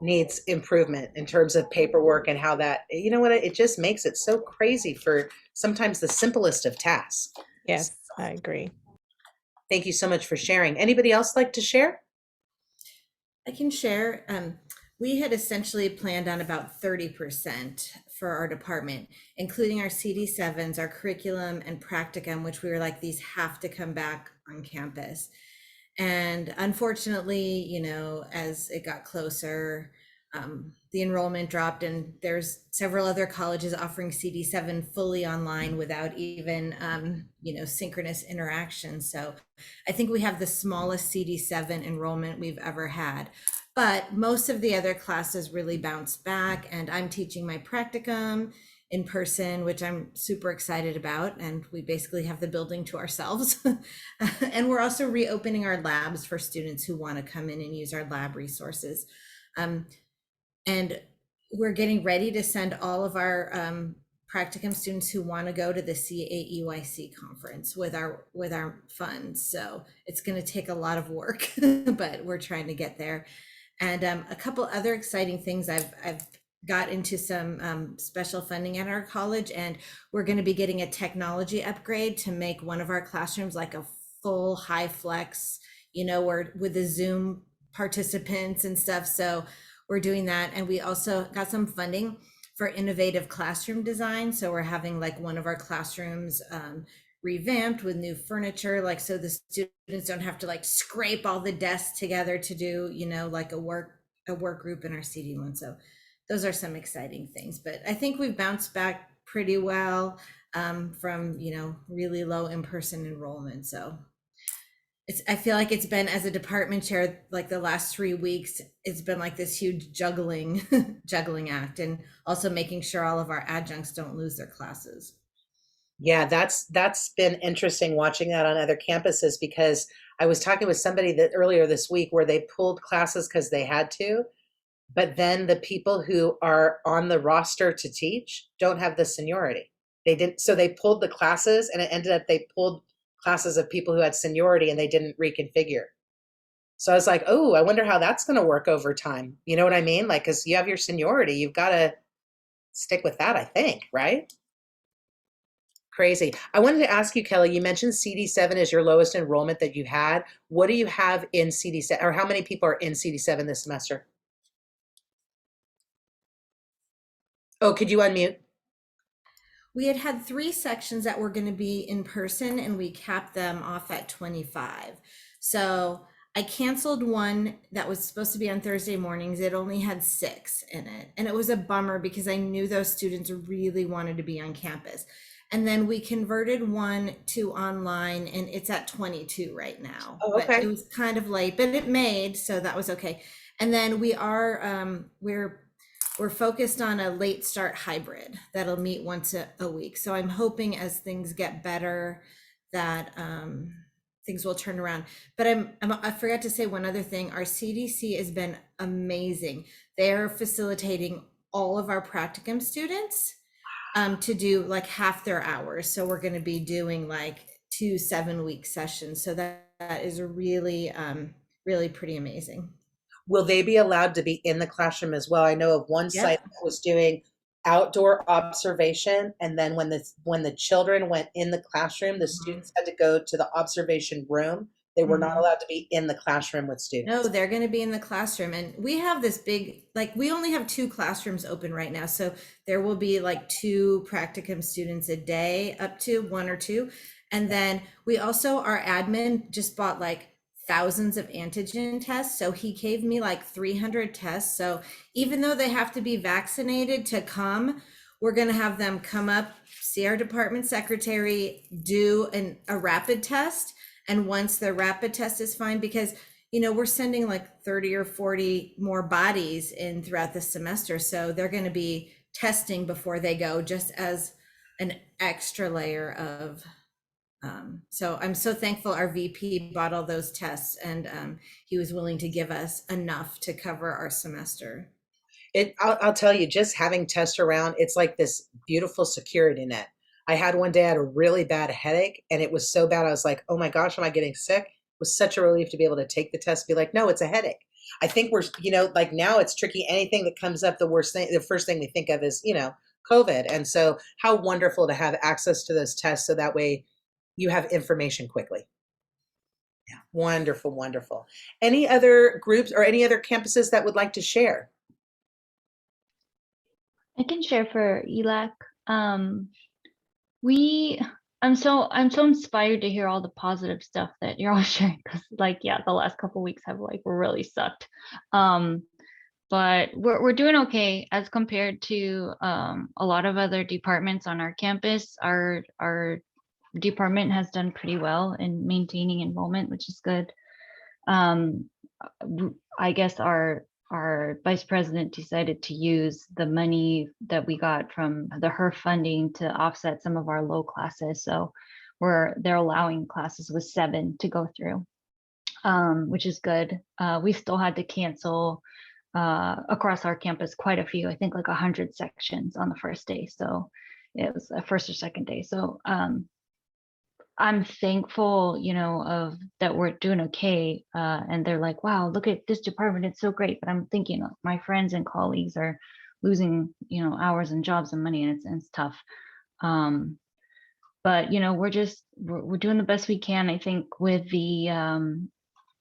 needs improvement in terms of paperwork and how that, it just makes it so crazy for sometimes the simplest of tasks. Yes, I agree. Thank you so much for sharing. Anybody else like to share? I can share. We had essentially planned on about 30% for our department, including our CD7s, our curriculum and practicum, which we were like, these have to come back on campus. And unfortunately, as it got closer, the enrollment dropped, and there's several other colleges offering CD7 fully online without even, synchronous interaction. So I think we have the smallest CD7 enrollment we've ever had, but most of the other classes really bounced back, and I'm teaching my practicum in person, which I'm super excited about. And we basically have the building to ourselves. And we're also reopening our labs for students who want to come in and use our lab resources. And we're getting ready to send all of our practicum students who want to go to the CAEYC conference with our funds. So it's going to take a lot of work, but we're trying to get there. And a couple other exciting things, I've got into some special funding at our college, and we're going to be getting a technology upgrade to make one of our classrooms like a full high flex, where with the Zoom participants and stuff. So we're doing that. And we also got some funding for innovative classroom design. So we're having like one of our classrooms revamped with new furniture, like so the students don't have to like scrape all the desks together to do, like a work group in our CD1. So those are some exciting things, but I think we've bounced back pretty well from, really low in-person enrollment. So I feel like it's been, as a department chair, like the last 3 weeks, it's been like this huge juggling act, and also making sure all of our adjuncts don't lose their classes. Yeah, that's been interesting watching that on other campuses, because I was talking with somebody that earlier this week where they pulled classes because they had to, but then the people who are on the roster to teach don't have the seniority. They didn't, so they pulled the classes, and it ended up they pulled classes of people who had seniority and they didn't reconfigure. So I was like, oh, I wonder how that's going to work over time. You know what I mean? Like, because you have your seniority, you've got to stick with that, I think, right? Crazy. I wanted to ask you, Kelly, you mentioned CD7 is your lowest enrollment that you had. What do you have in CD7, or how many people are in CD7 this semester? Oh, could you unmute? We had 3 sections that were going to be in person, and we capped them off at 25. So I canceled one that was supposed to be on Thursday mornings. It only had 6 in it. And it was a bummer because I knew those students really wanted to be on campus. And then we converted one to online, and it's at 22 right now. Oh, okay. But it was kind of late, but it made, so that was okay. And then we are, we're focused on a late start hybrid that'll meet once a week. So I'm hoping as things get better that things will turn around. But I forgot to say one other thing. Our CDC has been amazing. They're facilitating all of our practicum students to do like half their hours. So we're going to be doing like 2 7-week sessions. So that is really, really pretty amazing. Will they be allowed to be in the classroom as well? I know of one Yeah. site that was doing outdoor observation, and then when the children went in the classroom, the students had to go to the observation room. They were not allowed to be in the classroom with students. No, they're going to be in the classroom. And we have this big, like, we only have 2 classrooms open right now. So there will be like 2 practicum students a day, up to 1 or 2. And then we also, our admin just bought like thousands of antigen tests. So he gave me like 300 tests. So even though they have to be vaccinated to come, we're going to have them come up, see our department secretary, do a rapid test. And once the rapid test is fine, because, you know, we're sending like 30 or 40 more bodies in throughout the semester. So they're going to be testing before they go, just as an extra layer of, so I'm so thankful our VP bought all those tests, and he was willing to give us enough to cover our semester. I'll tell you, just having tests around, it's like this beautiful security net. I had one day I had a really bad headache, and it was so bad I was like, oh my gosh, am I getting sick? It was such a relief to be able to take the test, be like, no, it's a headache. I think we're, you know, like now it's tricky. Anything that comes up, the first thing we think of is, you know, COVID. And so how wonderful to have access to those tests so that way you have information quickly. Yeah, wonderful, wonderful. Any other groups or any other campuses that would like to share? I can share for ELAC. I'm so inspired to hear all the positive stuff that you're all sharing, because like, yeah, the last couple of weeks have like really sucked. But we're doing okay as compared to a lot of other departments on our campus. Our department has done pretty well in maintaining enrollment, which is good. I guess our vice president decided to use the money that we got from the HERF funding to offset some of our low classes. So they're allowing classes with 7 to go through, which is good. We still had to cancel across our campus quite a few, I think like 100 sections on the first day. So it was a first or second day. So I'm thankful, you know, that we're doing okay. And they're like, wow, look at this department, it's so great. But I'm thinking my friends and colleagues are losing, you know, hours and jobs and money, and it's tough. But, you know, we're doing the best we can. I think with the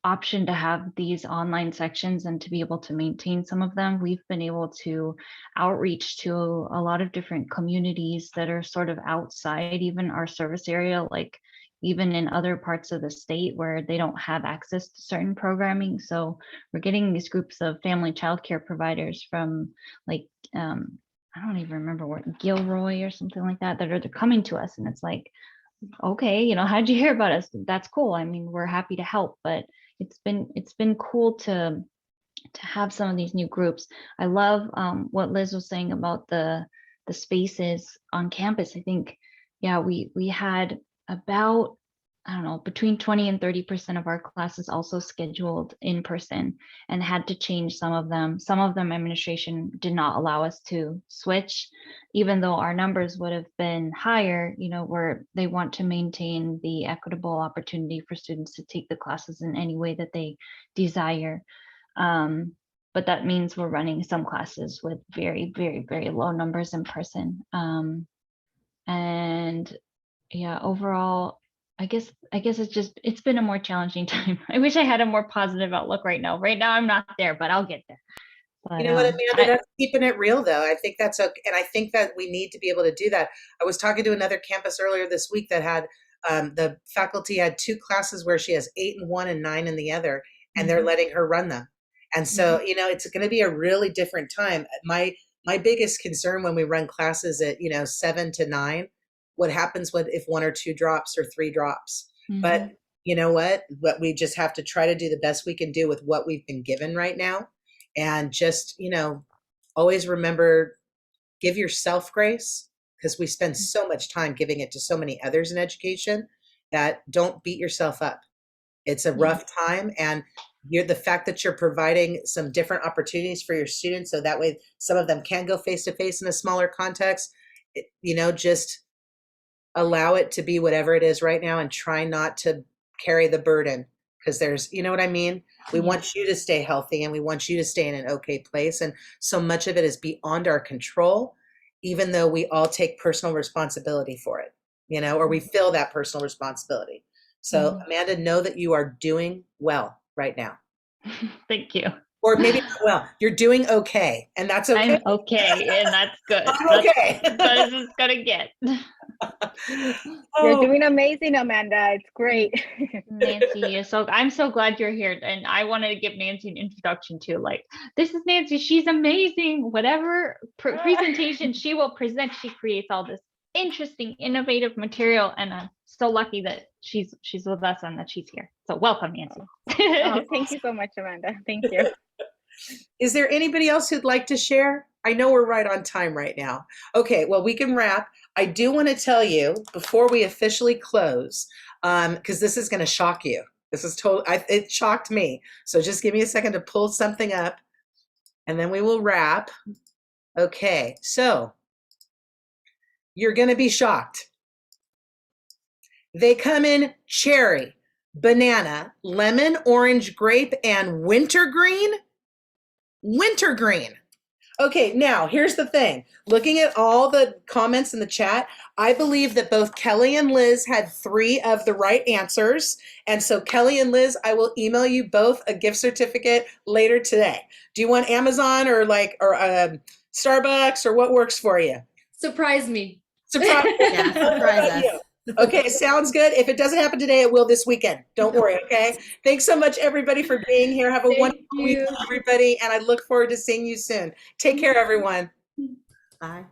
option to have these online sections and to be able to maintain some of them, we've been able to outreach to a lot of different communities that are sort of outside even our service area, like even in other parts of the state where they don't have access to certain programming. So we're getting these groups of family childcare providers from like, I don't even remember what, Gilroy or something like that, they're coming to us, and it's like, okay, you know, how'd you hear about us? That's cool. I mean, we're happy to help, but it's been cool to have some of these new groups. I love what Liz was saying about the spaces on campus. I think, yeah, we had about, I don't know, between 20 and 30% of our classes also scheduled in person, and had to change some of them. Some of them administration did not allow us to switch. even though our numbers would have been higher, where they want to maintain the equitable opportunity for students to take the classes in any way that they desire. But that means we're running some classes with very, very, very low numbers in person. And yeah, overall, I guess it's been a more challenging time. I wish I had a more positive outlook right now. Right now I'm not there, but I'll get there. But, you know what, Amanda, that's keeping it real though. I think that's okay. And I think that we need to be able to do that. I was talking to another campus earlier this week that had the faculty had 2 classes where she has 8 in one and 9 in the other, and they're letting her run them. And so, it's going to be a really different time. My biggest concern when we run classes at, 7 to 9, what happens if 1 or 2 drops or 3 drops? But you know what? But we just have to try to do the best we can do with what we've been given right now. And just, always remember, give yourself grace, because we spend so much time giving it to so many others in education that don't beat yourself up. It's a rough time, and the fact that you're providing some different opportunities for your students, so that way some of them can go face to face in a smaller context, just allow it to be whatever it is right now and try not to carry the burden, because there's, you know what I mean? We want you to stay healthy and we want you to stay in an okay place. And so much of it is beyond our control, even though we all take personal responsibility for it, or we feel that personal responsibility. So Amanda, know that you are doing well right now. Thank you. Or maybe not well, you're doing okay. And that's okay. I'm okay, and that's good. Okay. That's as good as it's gonna get. You're doing amazing, Amanda. It's great. Nancy, I'm so glad you're here. And I wanted to give Nancy an introduction too. Like, this is Nancy. She's amazing. Whatever presentation she will present, she creates all this interesting, innovative material. And I'm so lucky that she's with us and that she's here. So welcome, Nancy. Oh, thank you so much, Amanda. Thank you. Is there anybody else who'd like to share? I know we're right on time right now. Okay, well, we can wrap. I do want to tell you before we officially close, because this is going to shock you. This is it shocked me. So just give me a second to pull something up and then we will wrap. Okay, so you're going to be shocked. They come in cherry, banana, lemon, orange, grape, and wintergreen. Wintergreen. Okay, now here's the thing. Looking at all the comments in the chat, I believe that both Kelly and Liz had 3 of the right answers. And so Kelly and Liz, I will email you both a gift certificate later today. Do you want Amazon or Starbucks, or what works for you? Surprise me. Surprise. Yeah, surprise us. Okay, sounds good. If it doesn't happen today, it will this weekend. Don't worry, okay? Thanks so much, everybody, for being here. Have a wonderful week, everybody, and I look forward to seeing you soon. Take care, everyone. Bye.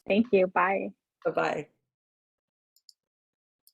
Thank you. Bye. Bye-bye.